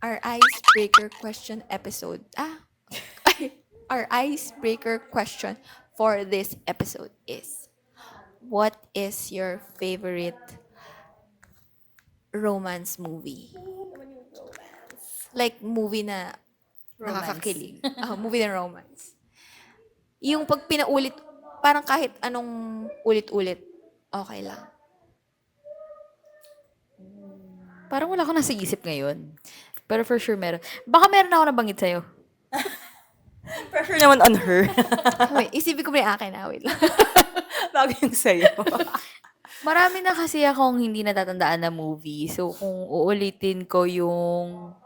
our icebreaker question episode. Our icebreaker question for this episode is, what is your favorite romance movie? Like movie na Romance. nakakakilig. Movie na romance. Yung pag pinaulit, parang kahit anong ulit-ulit, okay lang. Parang wala akong nasa isip ngayon. Pero for sure meron. Baka meron ako nabanggit sa'yo. Pressure naman on her. Wait, isipin ko ba yung akin? Wait lang. Bago yung sa'yo. Marami na kasi akong hindi natatandaan na movie. So, kung uulitin ko yung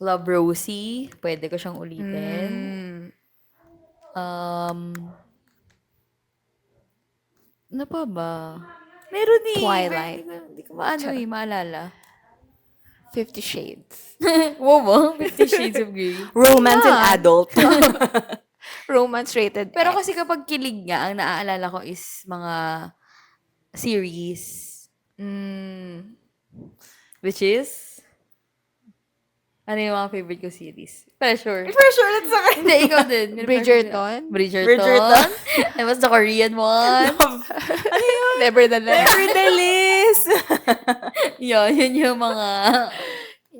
Love Rosie, pwede ko siyang ulitin. Um, ano pa ba? Meron eh. Twilight. Hindi ko maalala. 50 Shades. Wow ba? 50 Shades of Grey. Romance and adult. Romance rated Pero X. kasi kapag kilig nga, ang naaalala ko is mga series. Which is? Ano yung mga favorite ko series? Pressure. Pressure ulit sa akin. Hindi, ikaw din. May Bridgerton. Bridgerton. That was the Korean one. Nevertheless. Nevertheless. Yun yung mga...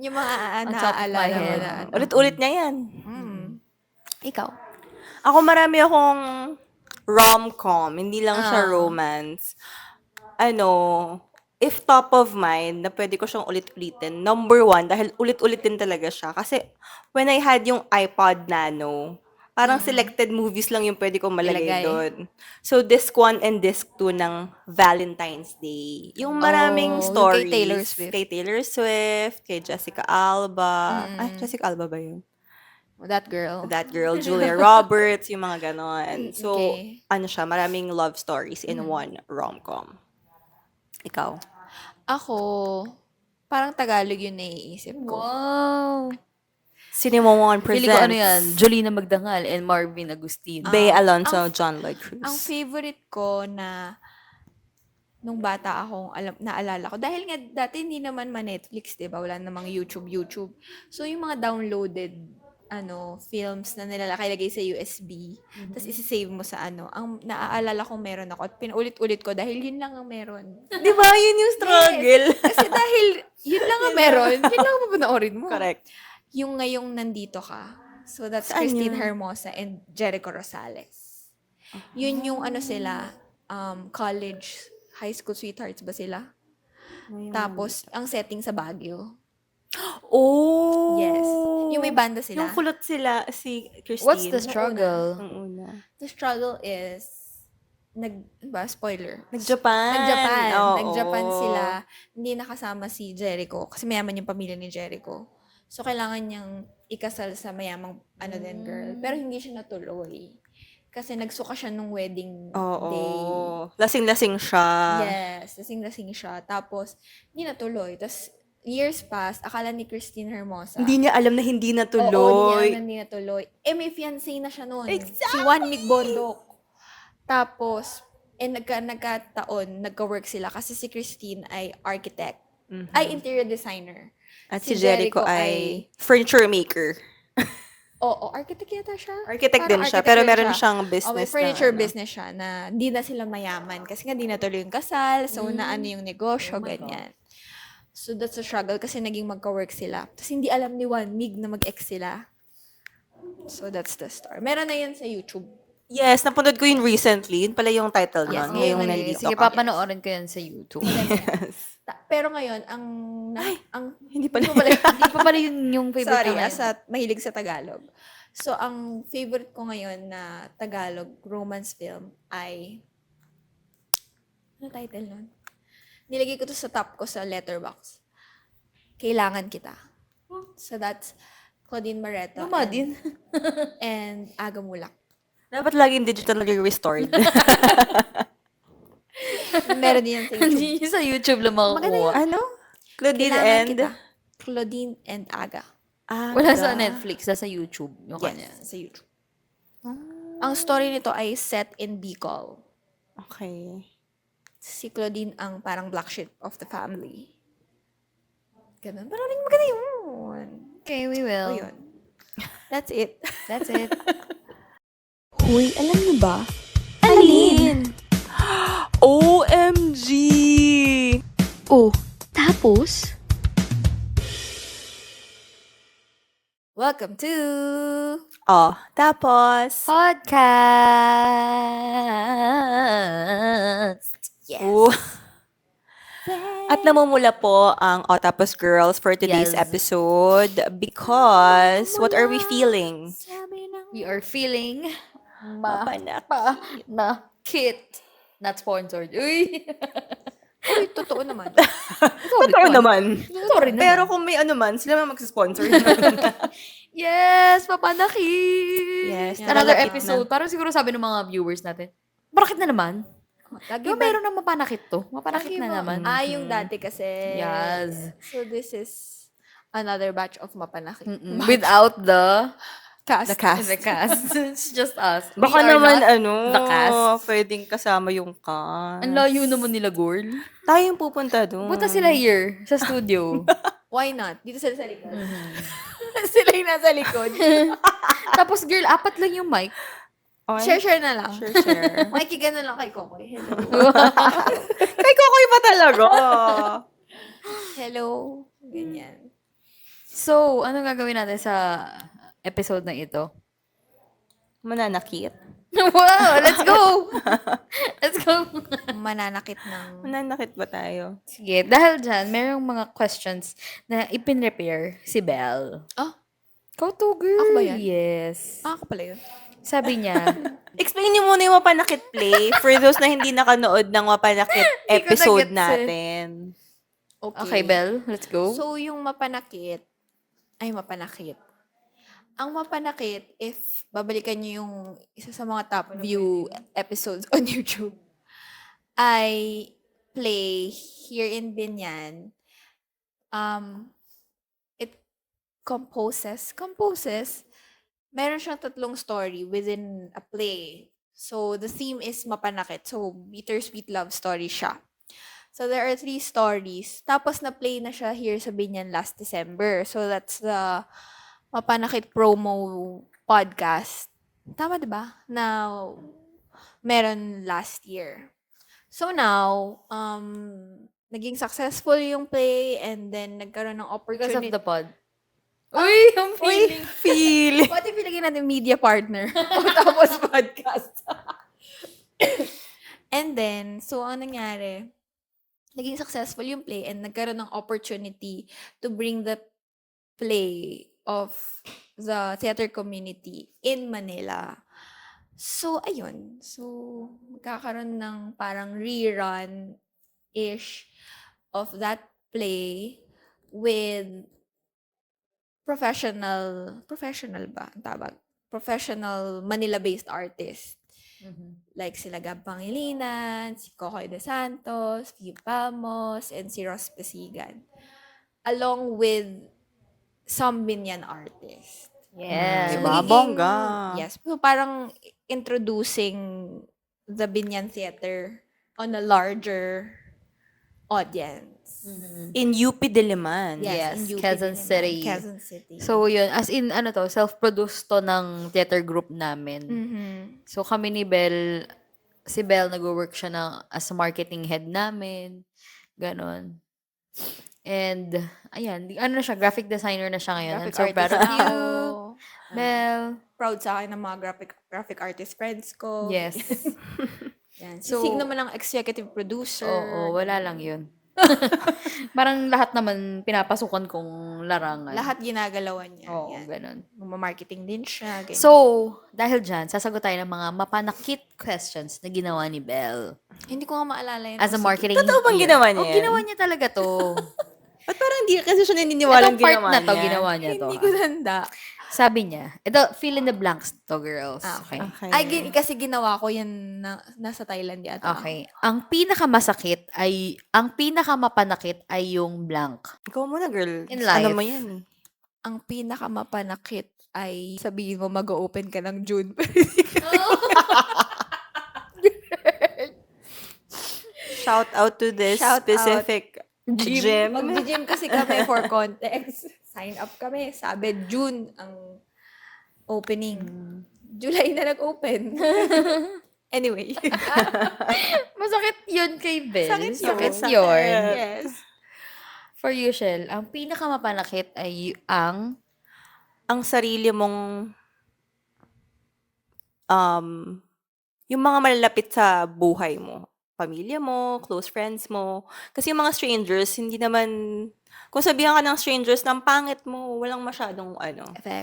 Yung mga On top of my naaalala mo head. na. Ulit-ulit niya yan. Ikaw. Ako marami akong rom-com. Hindi lang siya romance. If top of mind, na pwede ko siyang ulit-ulitin, number one, dahil ulit-ulit din talaga siya. Kasi, when I had yung iPod Nano, parang selected movies lang yung pwede kong malagay Ilagay. doon. So, disc 1 and disc 2 ng Valentine's Day. Yung maraming yung stories. kay Taylor Swift. Kay Taylor Swift, kay Jessica Alba. Ay, Jessica Alba ba yun? That girl. That girl, Julia Roberts, yung mga ganon. So, Okay. siya, maraming love stories in one rom-com. Ikaw? Ako, parang Tagalog yung naiisip ko. Wow. Cinema One Pili presents ko ano yan, Jolina Magdangal and Marvin Agustin. Bea Alonso, John Lloyd Cruz. Ang favorite ko na nung bata akong naalala ko. Dahil nga dati hindi naman Netflix, 'di ba? Wala namang YouTube. So yung mga downloaded films na nilalagay sa USB, tapos isi-save mo sa ang naaalala kong meron ako at pinulit-ulit ko dahil yun lang ang meron. Di ba? Yun yung struggle. Kasi dahil yun lang ang meron, yun lang ang mapanoorin mo. Correct. Yung ngayong nandito ka. So that's Saan Christine yun? Hermosa and Jericho Rosales. Yun yung sila, college, high school sweethearts ba sila? Tapos, ang setting sa Baguio. Oh! Yes. Yung may banda sila. Yung kulot sila, si Christine. What's the struggle? Ang una. The struggle is, spoiler. Nag-Japan. Oo. Nag-Japan sila. Hindi nakasama si Jericho. Kasi mayaman yung pamilya ni Jericho. So, kailangan niyang ikasal sa mayamang girl. Pero hindi siya natuloy. Kasi nagsuka siya nung wedding day. Oo. Lasing-lasing siya. Yes, lasing-lasing siya. Tapos, hindi natuloy. Tapos, years passed, akala ni Christine Hermosa. Hindi niya alam na hindi Oo, natuloy. niya na hindi natuloy. May fiancé na siya noon. Exactly! Si Juan Migbondok. Tapos, nagkataon, nagka-work sila kasi si Christine ay architect. Ay, interior designer. At si Jericho ay furniture maker. Oo, architect yata siya. Architect Parang din siya, architect pero din meron siya. siyang May business furniture na, business siya na hindi na sila mayaman kasi nga di natuloy yung kasal, so naano yung negosyo, ganyan. So that's a struggle kasi naging magka-work sila. Tapos hindi alam ni Juan Mig na mag-ex sila. So that's the story. Meron na yun sa YouTube. Yes, napanood ko yun recently. Yun pala yung title Yes, nun. ngayon Ngayong na nandito Sige, ka. papanoorin ko yan sa YouTube. Pero ngayon, Hindi pala. Hindi pa pala yun yung favorite sorry, ko ngayon. mahilig sa Tagalog. So, ang favorite ko ngayon na Tagalog romance film ay, ano title nun? Nilagay ko to sa top ko sa Letterboxd. Kailangan Kita. So, that's Claudine Barreto Luma din. and Aga Mulak. Dapat laging digital restored. Meron din yan sa YouTube. Hindi sa YouTube lang Maganda makukuha. ano? Claudine Kailangan and? Kita. Claudine and Aga. Wala sa Netflix, sa YouTube. Yung kanya. Yes, sa YouTube. Ang story nito ay set in Bicol. Okay. Si Claudine ang parang black sheep of the family. Ganun. Pero maganda yung Okay, we So, will. yun. That's it. That's it. Hoy, alam niyo ba? Alin? OMG! Oh, tapos? Welcome to... Oh, tapos... Podcast. Yes. Oh. At namumula po ang Otapos Girls for today's Yes. episode because what are we feeling? We are feeling Mapanak. Panakit. Not sponsored. Uy! Uy, totoo naman. Totoo naman. Sorry naman. Pero kung may ano man, sila man magsasponsor. Yes! Papanakit! Yes, Another napanakit episode. Parang siguro sabi ng mga viewers natin, bakit na naman? Lagi Diba meron na mapanakit to? Mapanakit na naman. Yung dati kasi. Yes. So, this is another batch of mapanakit. Without the Cast. The cast. the cast. It's just us. Baka We are naman not the cast. pwedeng kasama yung cast. Ang layo naman nila, girl. Tayo yung pupunta doon. Punta sila here, sa studio. Why not? Dito sila sa likod. Sila yung nasa likod. Tapos, girl, 4 lang yung mic. Okay. Share na lang. Share. Makikigan na lang kay Kokoy. Hello. Kay Kokoy pa talaga. Hello. Ganyan. So, ano gagawin natin sa episode na ito? Mananakit. Wow, let's go! Let's go! Mananakit ng... Mananakit ba tayo? Sige, dahil dyan, merong mga questions na ipin-repair si Belle. Ah? Ikaw to, girl. Ako ba yan? Yes. Ako pala yun. Sabi niya, Explain niyo muna yung Mapanakit Play for those na hindi nakanood ng Mapanakit Hindi ko episode na-gets eh. natin. okay, Belle, let's go. So, yung mapanakit, ang mapanakit, if babalikan niyo yung isa sa mga top view episodes on YouTube, I play here in Binyan. It composes, meron siyang 3 story within a play. So, the theme is mapanakit. So, bittersweet love story siya. So, there are 3 stories. Tapos, na-play na siya here sa Binyan last December. So, that's the Mapanakit promo podcast. Tama, di ba? Na meron last year. So, now, naging successful yung play and then nagkaroon ng Because of opportunity. the pod. Uy, ang feeling. Feel. What if ilagay natin media partner? Tapos podcast. And then, so ang nangyari, naging successful yung play and nagkaroon ng opportunity to bring the play of the theater community in Manila. So, ayun. So, magkakaroon ng parang rerun-ish of that play with professional ba ang tawag? Professional Manila-based artists. Like sila Gab Pangilinan, si Kokoy De Santos, Steve Palmos, and si Ross Pasigan. Along with some Binyan artists. Yes. Diba? nagiging- Bongga. Yes. So, parang introducing the Binyan Theater on a larger audience. In UP Diliman. Yes, in UP Quezon din naman, City. Quezon City. So, yun. As in, self-produced to ng theater group namin. Mhm. So, kami ni Belle, si Belle nag-work siya as a marketing head namin. Ganon. And, ayan, siya, graphic designer na siya ngayon. Graphic I'm so proud of artist you, ako. Belle. Proud sa akin ng mga graphic artist friends ko. Yes. Yan. Si So- Sig naman ang executive producer. Oo, wala lang yun. Parang lahat naman pinapasukan kong larangan. Lahat ginagalawan niya. Oo, Yan. ganon. Marketing din siya. Ganyan. So, dahil dyan, sasagot tayo ng mga mapanakit questions na ginawa ni Belle. hindi ko nga maalala yun. As a Sige. marketing Totoo bang year. ginawa niya Oh, yan? ginawa niya talaga to. Ba't parang hindi kasi siya naniniwalang Itong part ginawa na to, niya? ginawa niya to. Hindi ko tanda. Sabi niya, ito, fill in the blanks to, girls. Okay. Okay. Ay, kasi ginawa ko yan nasa Thailand yata. Okay. Ang pinakamapanakit ay yung blank. Ikaw muna, girl. In life. Ano mo yan? Ang pinakamapanakit ay sabihin mo mag-open ka ng June. Shout out to this Shout out. specific gym. Mag-gym kasi kami for context. sign up kami. Sabi, June ang opening. July na nag-open. Anyway. Masakit yun kay Belle. Sakit yun. Sakit Sakit. yun. Yes. For you, Shell, ang pinakamapanakit ay ang Ang sarili mong yung mga malalapit sa buhay mo. Pamilya mo, close friends mo. Kasi yung mga strangers, hindi naman, kung sabihan ka ng strangers ng pangit mo, walang masyadong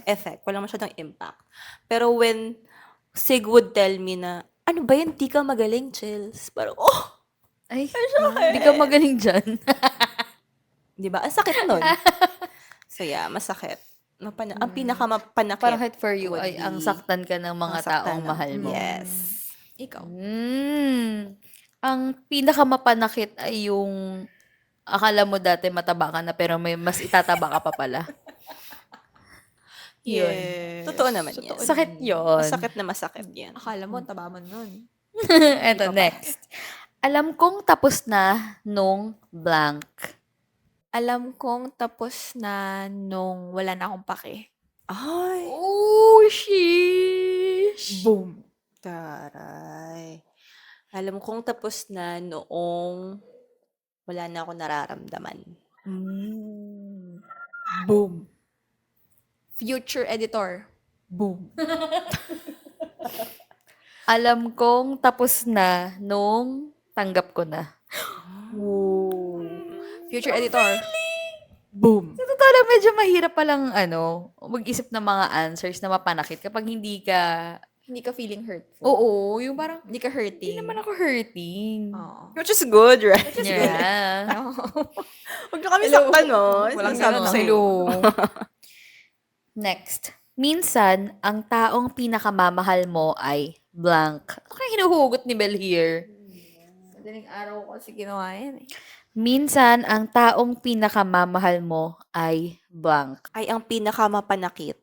effect, walang masyadong impact. Pero when Sig would tell me na, ano ba yan, di ka magaling, chills. Parang, ay, hindi ka magaling dyan. di ba? Ang sakit nun. So yeah, masakit. Ang pinakamapanakit. Parang hit for you would ay ang be saktan ka ng mga ang saktan taong ng- mahal mo. Yes. Ikaw. Ang pinakamapanakit ay yung akala mo dati mataba ka na pero may mas itataba ka pa pala. Yun. Yes. Totoo naman yan. Sakit yun. Masakit na masakit yan. Akala mo, taba mo nun. Eto, next. Alam kong tapos na nung blank. Alam kong tapos na nung wala na akong pake. Ay. Oh, sheesh. Boom. Taray. Alam kong tapos na noong wala na ako nararamdaman. Boom. Future editor. Boom. Alam kong tapos na nung tanggap ko na. Future editor. Boom. Sa totoo lang, medyo mahirap palang mag-isip ng mga answers na mapanakit kapag hindi ka, Hindi ka feeling hurtful. oo, yung parang, Hindi ka hurting. hindi naman ako hurting. Oo. Which is good, right? Yeah. Huwag niyo kami saktan, no? Walang Sinasabi ganun, ko sa'yo. Next. Minsan, ang taong pinakamamahal mo ay blank. Ano kaya hinuhugot ni Belle here? Madaling araw ko kasi ginawa yan eh. Minsan, ang taong pinakamamahal mo ay blank. Ay, ang pinakamapanakit.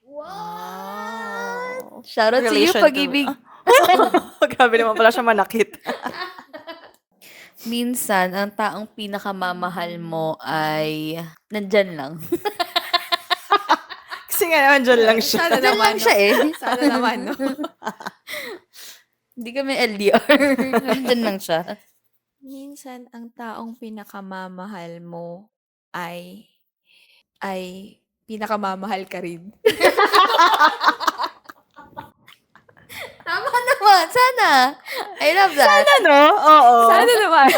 Wow. Shoutout sa iyo, Relation to- pag-ibig. Grabe naman pala siya manakit. Minsan, ang taong pinakamamahal mo ay nandyan lang. Kasi nga naman dyan lang siya. Sana Nandyan naman, lang siya eh. Sana naman, no? Hindi kami LDR. Nandyan lang siya. Minsan, ang taong pinakamamahal mo ay pinakamamahal ka rin. Tama naman. Sana. I love that. Ano? Oo. Sana naman.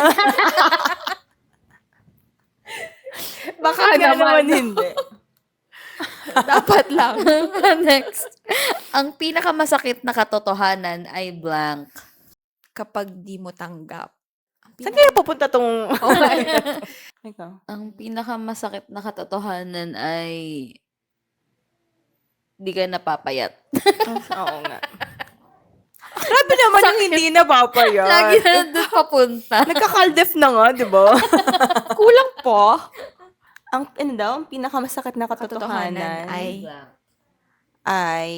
Baka Kaya naman naman. hindi. Dapat lang. Next. Ang pinakamasakit na katotohanan ay blank. Kapag di mo tanggap. Saan kaya pupunta tong... Oh my Ikaw. Ang pinakamasakit na katotohanan ay di ka napapayat. Oo nga. Grabe naman yung hindi napapayat. Lagi na nandun papunta. Nagka-caldef na nga, di ba? Kulang po. Ang, ang pinakamasakit na katotohanan ay ay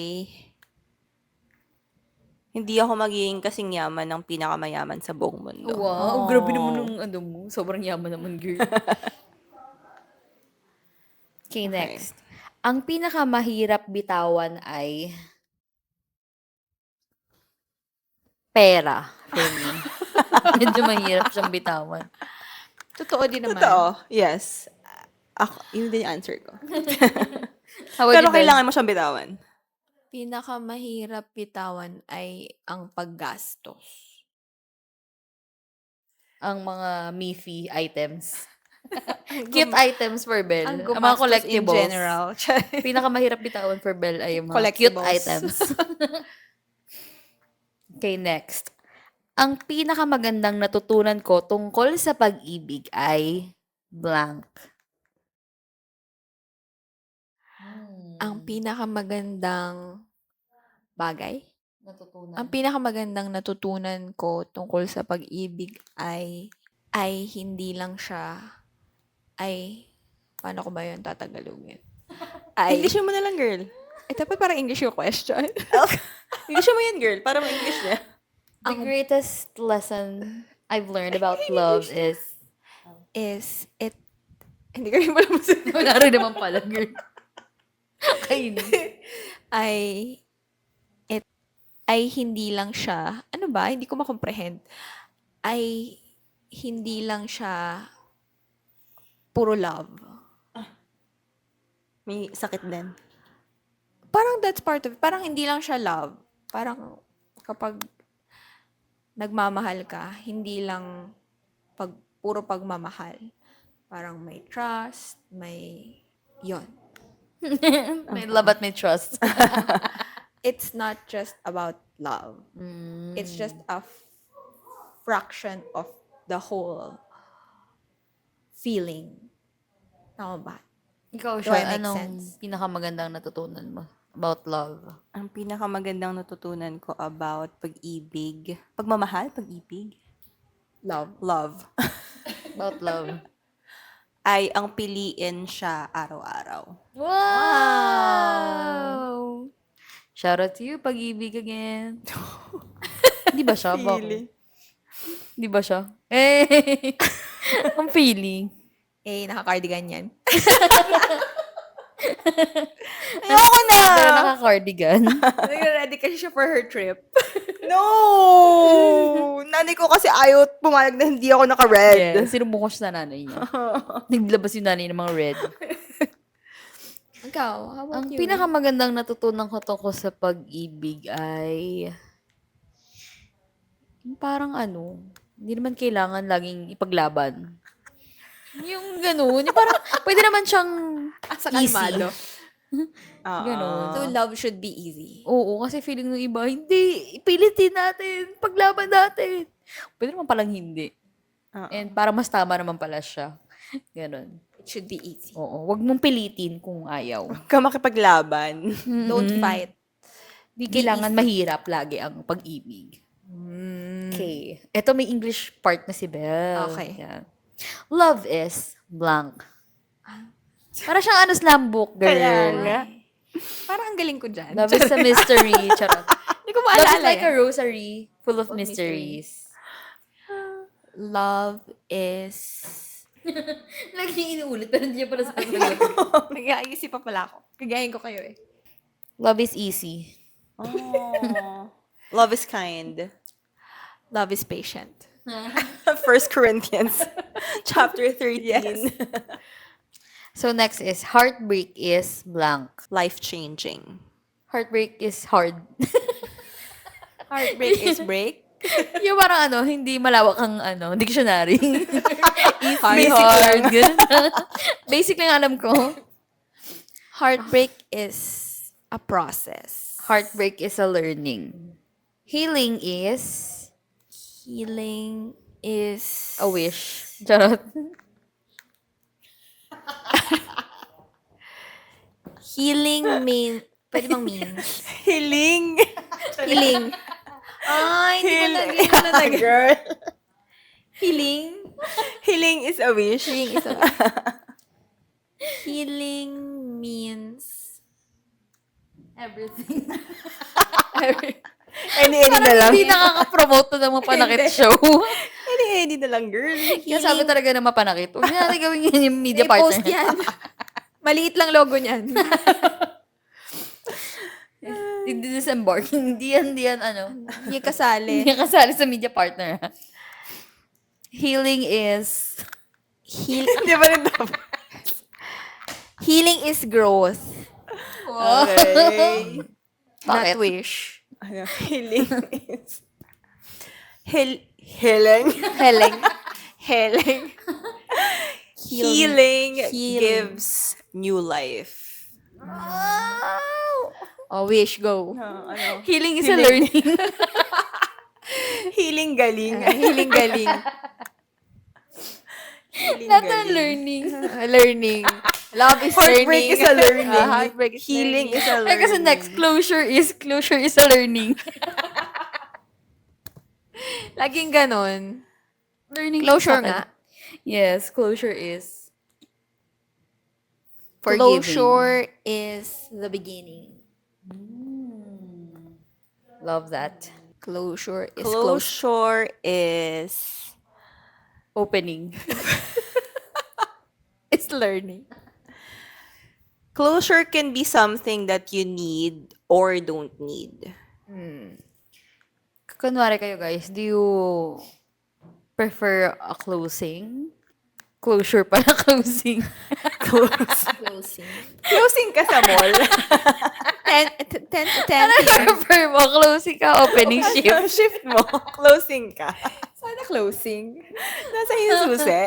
hindi ako magiging kasing yaman ng pinakamayaman sa buong mundo. Wow, grabe naman yung mo. Sobrang yaman naman, girl. Okay, next. Ang pinakamahirap bitawan ay pera for me. Medyo mahirap siyang bitawan. Totoo din naman. Totoo. Yes. Ako, yun din yung answer ko. How Pero about you, Belle? kailangan mo siyang bitawan. Pinakamahirap bitawan ay ang paggastos. Ang mga Miffy items. Cute items for Belle. Ang Ang mga gumastos in collectibles. general. Pinakamahirap bitawan for Belle ay yung mga cute Collectibles. items. Okay, next. Ang pinakamagandang natutunan ko tungkol sa pag-ibig ay blank. Ang pinakamagandang bagay? natutunan. Ang pinakamagandang natutunan ko tungkol sa pag-ibig ay hindi lang siya paano ko ba yun tatagalogin? English mo na lang, girl. Dapat parang English yung question. English mo yan, girl. Para ma-English niya. The greatest lesson I've learned about love is is it Hindi ko rin pala masagot. Wala rin naman pala, girl. Kainis. Ay, ay hindi lang siya, ano ba? Hindi ko makomprehend. Ay hindi lang siya puro love. May sakit din. Parang that's part of it. Parang hindi lang siya love. Parang kapag nagmamahal ka, hindi lang puro pagmamahal. Parang may trust, may yon. May love at may trust. It's not just about love. It's just a fraction of the whole feeling. Tama ba? Ikaw Do I siya, make anong sense? pinakamagandang natutunan mo about love? Ang pinakamagandang natutunan ko about pag-ibig, pagmamahal, pag-ibig, Love. love, About love. ay ang piliin siya araw-araw. Wow! Shout out to you, pag-ibig again. Di ba siya? Feeling. Di ba siya? Eh! Ang feeling. Eh, naka-cardigan yan. Ayoko na! Pero naka-cardigan. Ready kasi siya for her trip. No! Nanay ko kasi ayaw pumayag na hindi ako naka-red. Sinumuko siya sa nanay niya. Naglabas yung nanay ng mga red. Ikaw, how about Ang you? pinakamagandang natutunan ko tungkol sa pag-ibig ay yung parang hindi naman kailangan laging ipaglaban. Yung gano'n, yung parang pwede naman siyang sa easy. kalmado. Gano'n. So, love should be easy. Oo, kasi feeling ng iba, hindi, ipilitin natin, paglaban natin. Pwede naman palang hindi. And parang mas tama naman pala siya. Ganon. It should be easy. Oo, wag mong pilitin kung ayaw. Huwag ka makipaglaban. Don't fight. Di kailangan mahirap lagi ang pag-ibig. Okay. Ito may English part na si Belle. Okay. Yan. Love is blank. Para siyang slam book, girl. Kaya nga. Parang ang galing ko dyan. Love is a mystery. Charot. Hindi ko Love is maalala like a eh. rosary full of Of mysteries. Love is... Lagi inuulit, pero hindi niya pala sabi. Nag-iisip pa pala ako. Kagayin ko kayo eh. Love is easy. Oh. Love is kind. Love is patient. 1 Corinthians chapter 13. Yes. So next is heartbreak is blank. Life-changing. Heartbreak is hard. Heartbreak is break. Yung parang hindi malawak ang dictionary. Easy, Basic hard, ganun. Basic lang alam ko. Heartbreak is a process. Heartbreak is a learning. Healing is Healing is... a wish. Charot. Healing pwede bang means? Healing. Healing. Ay, hindi ko na Girl. Healing? Healing is a wish. Healing is a... Healing means... Everything. Any na lang. Hindi nakaka-promote to ng mapanakit show. Any na lang, girl. Kaya sabi talaga na mapanakit. Huwag na natin gawin yan yung media I-post partner. yan. Maliit lang logo niyan. Hindi disembark. Hindi yan, Hindi kasali. Hindi kasali sa media partner. Healing is... Hindi ba rin dapat? Healing is growth. Okay. Bakit? Not wish. Ano, healing is... Healing? Healing. Healing. Healing Healing. gives new life. Oh, wish, go. Ano? Healing is a learning. Healing galing. Healing galing. Healing Not a galing. learning. Learning. Love is Heartbreak learning. is a learning. Heartbreak is Healing learning. is a Ay, learning. kasi next, closure is a learning. Laging ganon. Learning Closure sa akin. nga. Yes, closure is forgiving. Closure is the beginning. Love that. Closure is close. Closure is... Opening. is learning. Closure can be something that you need or don't need. Kunwari kayo guys, do you prefer a closing? Closure pala, closing. Closing. Closing ka sa mall. 10 to 10 Ano prefer mo? Closing ka, opening shift? Shift mo. Closing ka. Sana closing. Nasa yung susi.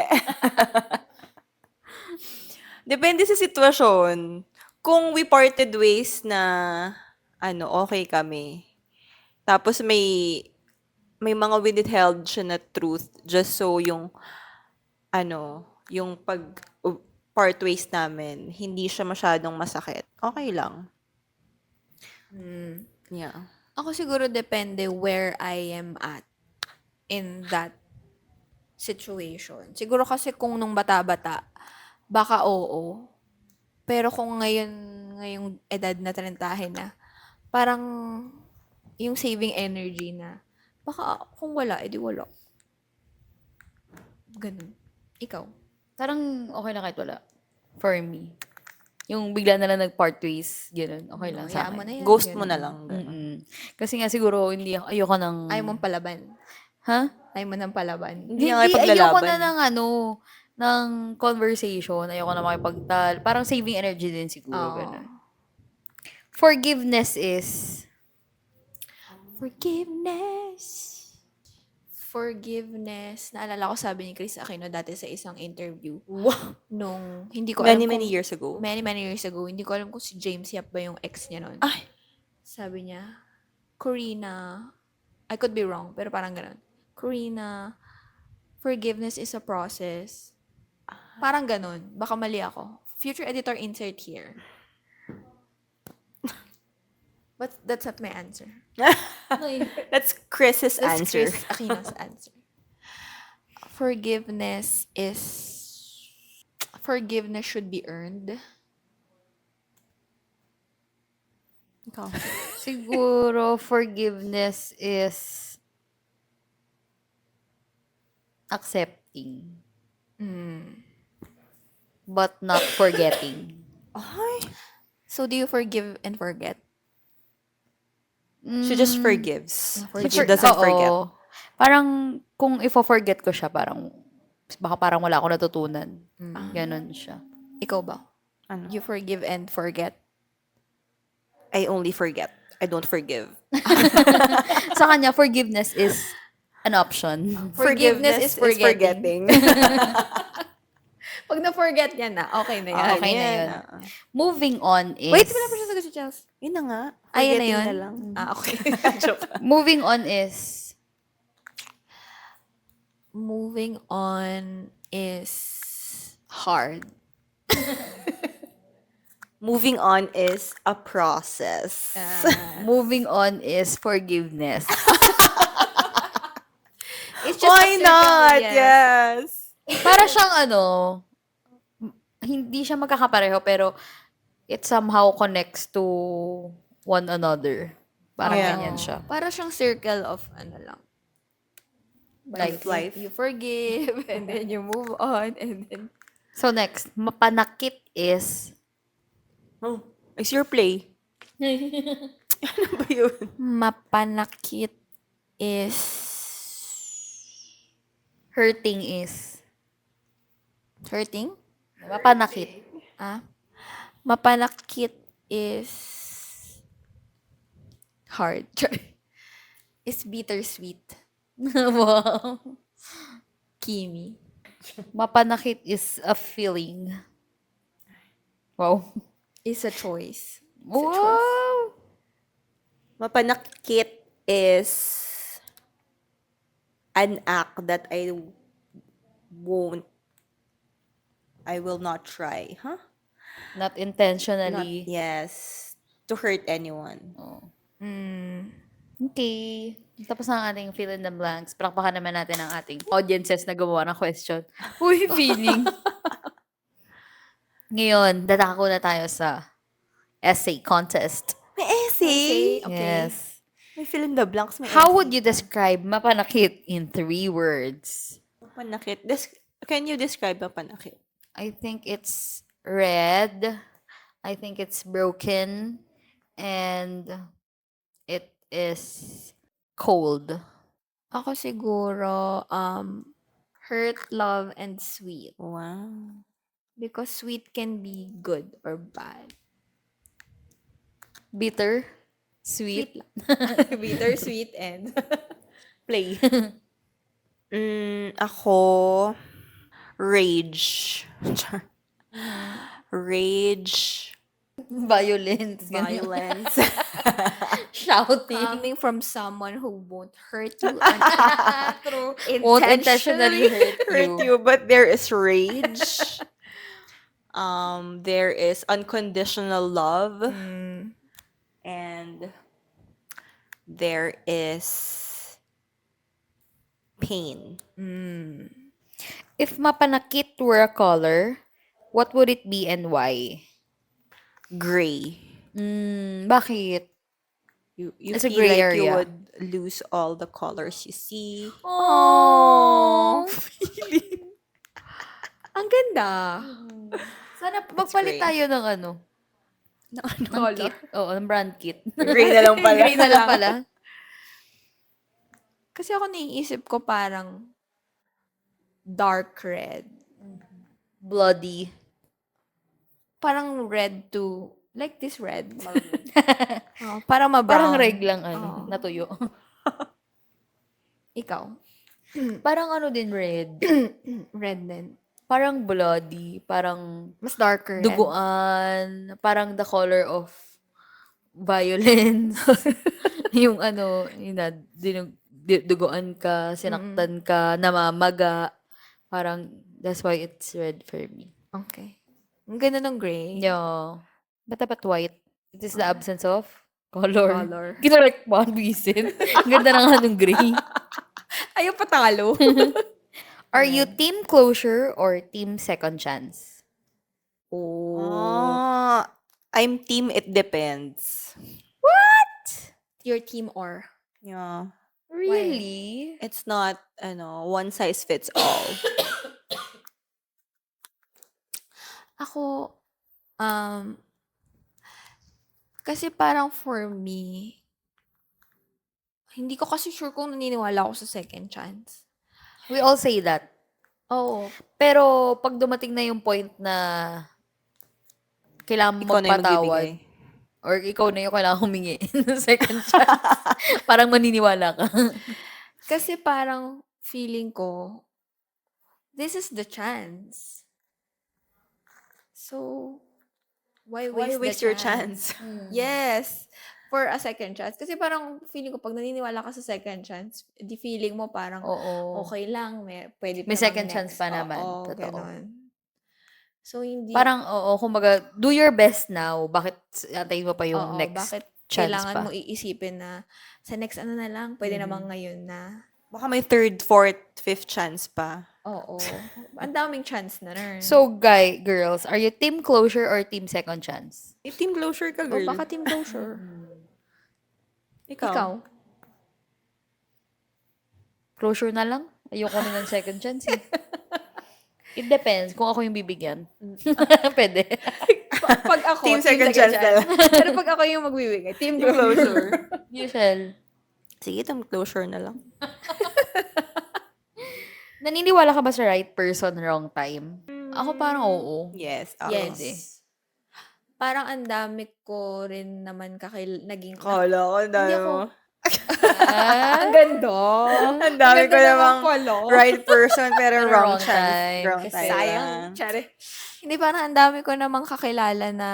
Depende sa sitwasyon. Kung we parted ways na, okay kami. Tapos may mga withheld siya na truth just so yung, yung part ways namin, hindi siya masyadong masakit. Okay lang. Yeah. Ako siguro depende where I am at in that situation. Siguro kasi kung nung bata-bata, baka oo. Pero kung ngayong edad na 30 na, parang yung saving energy na, baka kung wala, edi wala. Ganun. Ikaw? Parang okay lang kahit wala. For me. Yung bigla na lang nag-part ways, gano'n. Okay lang sa Hayaan mo akin. na yan. Ghost Ganun. mo na lang. Kasi nga siguro, ayoko ng... Ayaw mong palaban. Ha? Ayaw mo ng palaban. Hindi nga ayoko ipaglalaban. na ng conversation. Ayoko na makipagtal. Parang saving energy din siguro. Oo. Ganun. Forgiveness is... Forgiveness. Naalala ko sabi ni Chris Aquino dati sa isang interview. Wow. Nung, hindi ko Many, alam many kung, years ago. many years ago, hindi ko alam kung si James Yap ba yung ex niya nun. Ay. Sabi niya, Corina, I could be wrong, pero parang ganun. Corina, forgiveness is a process. Parang ganun. Baka mali ako. Future editor insert here. But that's not my answer. That's Chris's That's answer. Chris Aquino's answer. Forgiveness should be earned. Ikaw. Siguro, forgiveness is accepting. But not forgetting. Ay. So, do you forgive and forget? She just forgives. But she For- doesn't oo. forget. Parang, kung ifo-forget ko siya, baka parang wala akong natutunan. Ganon siya. Ikaw ba? Ano? You forgive and forget? I only forget. I don't forgive. Sa kanya, forgiveness is an option. Forgiveness is forgetting. forgetting. Pag na-forget niya na, okay na yan. Okay na yun. Ah. Moving on is... Wait, wala pa siya sagot si Chels. Yun na nga. Ayan na Forgetting yun? na lang. Okay. Moving on is... Moving on is hard. Moving on is a process. Moving on is forgiveness. It's just a Why circle, not? yes. Yes. Para siyang hindi siya magkakapareho, pero it somehow connects to one another. Parang Yeah. ganyan siya. Para siyang circle of lang. Like life. You forgive, and then you move on, and then... So next, mapanakit is... Oh, it's your play. Ano ba yun? Mapanakit is... Hurting is... Hurting? Mapanakit. Mapanakit is... Hard. Is bittersweet. Wow. Kimi. Mapanakit is a feeling. Wow. Is a choice. Wow. Mapanakit is an act that I will not try. Huh? Not intentionally. Yes. To hurt anyone. Oh. Mm. Okay. Tapos na ang ating fill in the blanks. Palakpakan naman natin ang ating audiences na gumawa ng question. Uy, feeling. Ngayon, dadako na tayo sa essay contest. May essay. Okay. Yes. May fill in the blanks. May How essay. would you describe mapanakit in 3 words? Mapanakit. Can you describe mapanakit? I think it's red. I think it's broken. And it is cold. Ako siguro, hurt, love, and sweet. Wow. Because sweet can be good or bad. Bitter. Sweet. Sweet lang. Bitter, sweet, and Play. Ako, rage. Rage, Violence. ganun. violence. Shouting. coming from someone who won't hurt you True. Won't intentionally Hurt you, but there is rage. There is unconditional love, Mm, and there is pain. mm. If mapanakit were a color, what would it be and why? Gray. Bakit? You It's a feel gray like you area. would lose all the colors you see. Oh. Ang ganda. Sana magpalit gray. tayo ng ano, ng Color. kit. Oo, ng brand kit. Gray na lang pala. Gray na lang pala. Kasi ako naiisip ko parang dark red. Bloody. Parang red to, like this red. Oh, parang ma-brown. Parang reg lang ano, Oo. natuyo. Ikaw. Parang ano din red. Red din. Parang bloody. Parang Mas darker red. duguan. Parang the color of violence. Yung ano, yun na, duguan ka, sinaktan ka, namamaga. Parang, that's why it's red for me. Okay. Ang ganda ng gray. Yeah. Ba't dapat white? It is the absence of color. Color. Kinorek mo, visit. Ang ganda na nga ng gray. Ayaw patalo. Are you team closure or team second chance? Oh, I'm team it depends. Your team or? Yeah. Really? It's not, one size fits all. Ako, kasi parang for me, hindi ko kasi sure kung naniniwala ako sa second chance. We all say that. Oo. Pero pag dumating na yung point na kailangan mo Ikaw na yung magpatawad, magbibigay. or ikaw na yung kailangan humingi ng second chance, parang maniniwala ka. Kasi parang feeling ko, this is the chance. So, why Why waste, waste the your chance? Yes. For a second chance. Kasi parang feeling ko, pag naniniwala ka sa second chance, di feeling mo parang, Oo. okay lang, pwede pa May namang second chance next. pa naman. Oo, Totoo. ganon. So, hindi, Parang, oo, kumbaga, do your best now. Bakit antayin mo pa yung oo, next bakit chance kailangan pa? mo iisipin na sa next ano na lang, pwede namang ngayon na. Baka may third, fourth, fifth chance pa. Oo. Ang daming chance na rin. So, girls, are you team closure or team second chance? May team closure ka, o girl. baka team closure. Ikaw. Ikaw? Closure na lang? Ayoko na ng second chance eh. It depends kung ako yung bibigyan. Pwede. Pag ako, Team second chance na lang. Pero pag ako yung magbibigay, team Team closure. closure. Usual. Sige, team closure na lang. Naniniwala ka ba sa right person, wrong time? Ako parang oo. Yes. Yes. Pwede. Parang ang dami ko rin naman naging... Kala ko, ang dami Hindi ako- mo. Ang ganda. Ang dami ko Ganda namang pala. right person pero Pero wrong wrong chance. time. Wrong Kasi time. Sayang. lang. Tsare. Hindi, parang ang dami ko namang kakilala na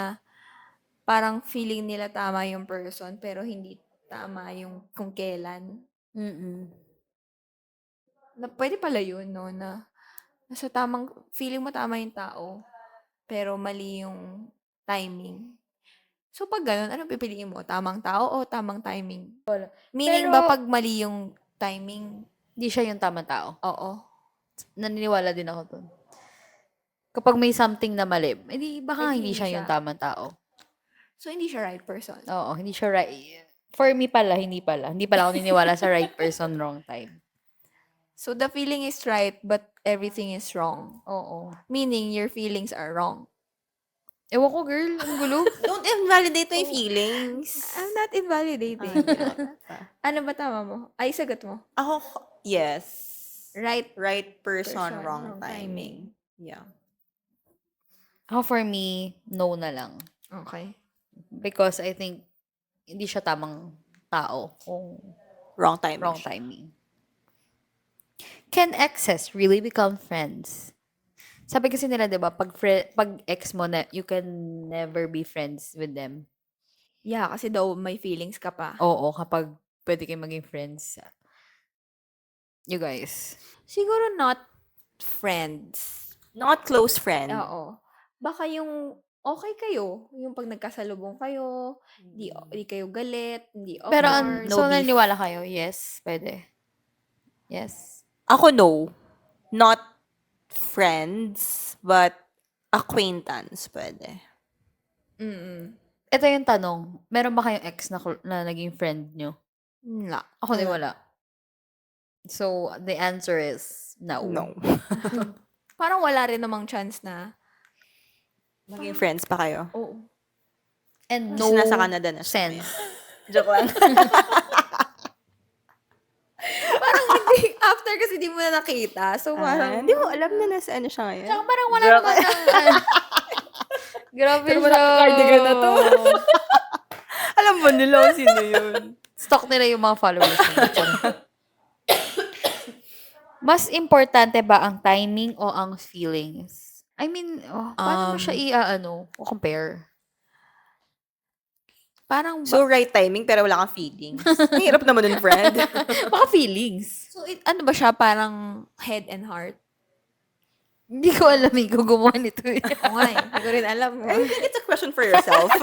parang feeling nila tama yung person pero hindi tama yung kung kailan. Mm-mm. Na pwede pala yun, no? Na nasa tamang, feeling mo tama yung tao pero mali yung timing. So, pag ganun, ano pipiliin mo? Tamang tao o tamang timing? Meaning Pero- ba pag mali yung timing? Hindi siya yung tamang tao. Oo. Naniniwala din ako dun. Kapag may something na mali, edi baka Edi hindi hindi siya yung siya. tamang tao. So, hindi siya right person. Oo, hindi siya right. For me pala, hindi pala. Hindi pala ako naniniwala sa right person, wrong time. So, the feeling is right, but everything is wrong. Oo. Meaning, your feelings are wrong. Ewan ko, girl. Ang gulo. Don't invalidate my feelings. I'm not invalidating. Ano ba tama mo? Ay, sagot mo. Ako, yes. Right Right person, person, wrong wrong timing. Yeah. Ako, for me, no na lang. Okay. Because I think, hindi siya tamang tao kung Wrong timing. wrong timing. Can exes really become friends? Sabi kasi nila, di ba, pag ex mo na, you can never be friends with them. Yeah, kasi daw may feelings ka pa. Oo, kapag pwede kayo maging friends. You guys. Siguro not friends. Not close friend. Oo. Baka yung okay kayo, yung pag nagkasalubong kayo, di kayo galit, hindi awkward. Pero, no so, beef. naniniwala kayo? Yes, pwede. Yes. Ako, no. Not friends, but acquaintance, pwede. Mm-mm. Ito yung tanong. Meron ba kayong ex na naging friend nyo? Wala. Ako din wala. So, the answer is no. No. Parang wala rin namang chance na, Maging friends pa kayo. oo. And Kasi no nasa Canada na siya. sense. Joke lang. Parang hindi, after kasi di mo na nakita. So, parang, Hindi mo alam na nasa ano siya ngayon. Tsaka parang wala Joke. naman na... Grabe Pero siya. wala cardigan na to. Alam mo nila kung sino yun. Stalk nila yung mga followers nila. Mas importante ba ang timing o ang feelings? I mean, paano mo siya compare? parang, So, right timing, pero wala kang feelings. Ang hirap naman nun, friend. Baka feelings. so ano ba siya, parang head and heart? Hindi ko alam kung gumawa nito. Oo nga eh, hindi ko rin alam. I think it's a question for yourself.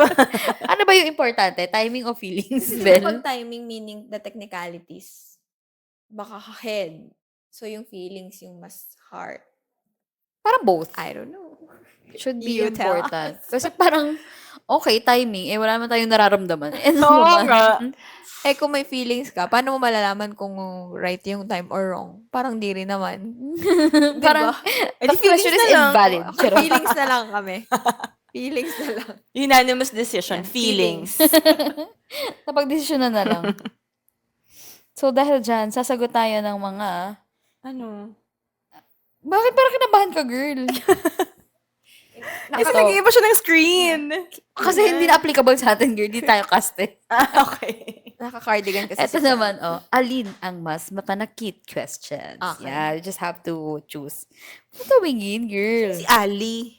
Ano ba yung importante? Timing o feelings, Kasi Bel? pag timing, meaning the technicalities, baka head. So, yung feelings, yung mas heart. Parang both. I don't know. Should be You tell important. Kasi parang, okay, timing. Eh, wala naman tayong nararamdaman. Eh, ano Oo naman? nga. Eh, kung may feelings ka, paano mo malalaman kung right yung time or wrong? Parang di rin naman. Parang, Eh, the di feelings question na is lang. invalid. Charot. Feelings na lang kami. Feelings na lang. Unanimous decision. Yeah, Feelings. Napag-desisyonan na lang. So, dahil dyan, sasagot tayo ng mga... Ano? Bakit parang kinabahan ka, girl? Kasi nag-iiba siya ng screen. Kasi hindi na applicable sa atin, girl. Di tayo caste. Okay. Naka-cardigan kasi Ito si Sam. naman, alin ang mas mapanakit questions? Okay. Yeah, you just have to choose. Ano tumingin, girl? Si Ali.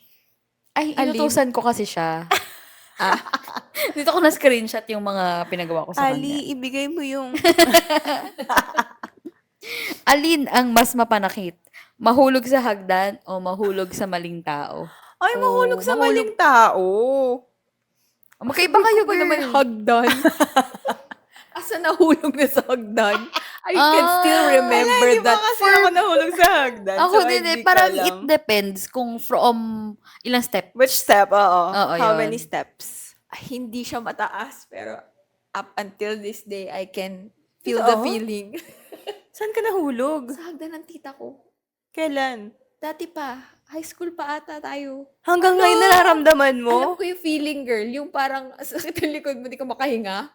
Ay, Alin? inutusan ko kasi siya. Dito ko na-screenshot yung mga pinagawa ko sa kanya. Ali, ibigay mo yung... Alin ang mas mapanakit? Mahulog sa hagdan o mahulog sa maling tao? Ay, mahulog sa maling tao. Magkaiba kayo, Ano girl. naman hagdan? Asa nahulog na sa hagdan? I can still remember Wala, di ba that. kasi ako nahulog sa hagdan? Ako so din hindi eh. ko Parang alam. it depends kung from ilang step. Which step? Oo. Oo, How yun. many steps? Hindi siya mataas, pero up until this day, I can feel the Totoo? feeling. Saan ka nahulog? Sa hagdan ng tita ko. Kailan? Dati pa, high school pa ata tayo. Hanggang ngayon nararamdaman mo? Alam ko yung feeling, girl. Yung parang sakit yung likod mo, di ka makahinga.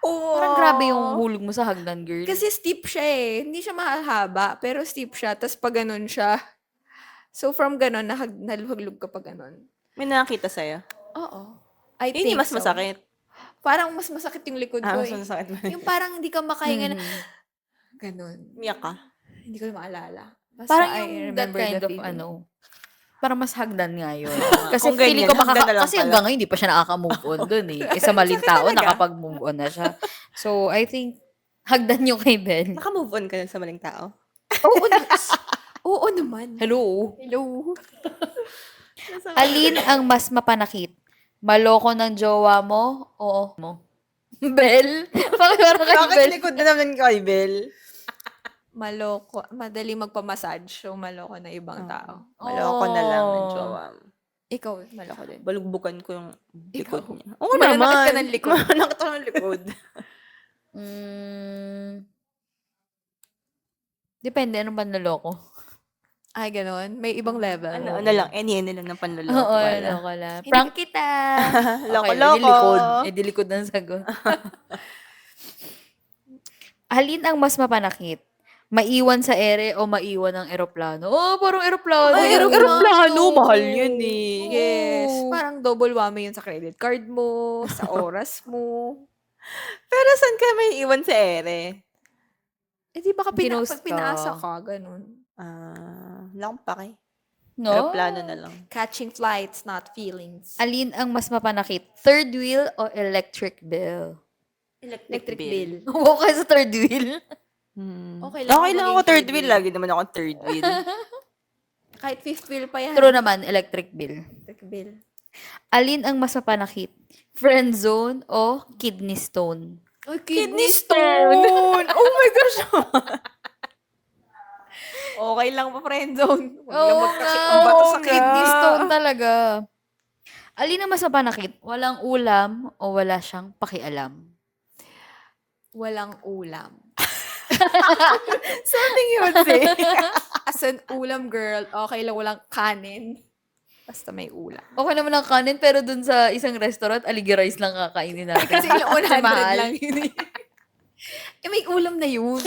Oo. Parang grabe yung hulog mo sa hagdan, girl. Kasi steep siya eh. Hindi siya mahaba, pero steep siya. Tapos pag ganun siya. So from ganun, nahaglog ka pag ganun. May nakakita sa'yo? Oo. I Yun yung think mas so. masakit. Parang mas masakit yung likod ko Mas eh. masakit ba? Yung parang hindi ka makahinga na, Mhm. ganun. Umiyak ka? Hindi ko na maalala. Basta Parang I yung that remember kind the of feeling. parang mas hagdan nga yun. Kasi Kung feeling ganyan, ko hagdan na lang kasi pala. hanggang ngayon hindi pa siya nakaka-move on dun eh. Isa maling Sakit tao, talaga. nakapag-move on na siya. So, I think, hagdan yung kay Bel. Naka-move on ka na sa maling tao? Oo, oo naman. Hello? Hello. Alin ang mas mapanakit? Maloko ng jowa mo o mo? Bel? Bakit parang kay Bakit Bel? likod na naman kay Bel? Maloko. Madali magpamassage. So, maloko na ibang tao. Maloko na lang ng jowa mo. Ikaw, maloko din. Balugbukan ko yung likod Ikaw. niya. Oo Mananakit naman. ka ng likod. Mananakit ako ng likod. Depende, ano ba naloko? Ay, ganon. May ibang level. Ano lang, any lang ng panloloko. Oo, Wala. loko lang. Prank kita! Loko-loko. Dilikod. Dilikod ng sagot. Alin ang mas mapanakit? Maiwan sa ere o maiwan ng eroplano? Oh, parang eroplano. Ay, eroplano. Mahal yun eh. Yes. Oo. Parang double whammy yun sa credit card mo, sa oras mo. Pero saan ka may iwan sa ere? Eh, di baka Ginost pag pinaasa ka. ka, ganun. Wala akong pake. No? Eroplano na lang. Catching flights, not feelings. Alin ang mas mapanakit? Third wheel o electric bill? Electric bill. Okay sa third wheel. Okay lang ako Okay lang maging ako third third wheel. wheel. Lagi naman ako third wheel. Kahit fifth wheel pa yan. True naman, electric bill. Electric bill. Alin ang mas mapanakit? Friend zone o kidney stone? Oh, Kidney stone! Oh my gosh! Okay lang pa friend zone. Huwag Oo lang nga. magkakit ng bato sa nga. Kidney stone talaga. Alin ang mas mapanakit? Walang ulam o wala siyang pakialam? Walang ulam. Something you would say. As an ulam girl, okay lang walang kanin. Basta may ulam. Okay naman ang kanin, pero dun sa isang restaurant, aligi rice lang kakainin natin. Kasi ilang 100 mahal. lang yun. Eh, may ulam na yun.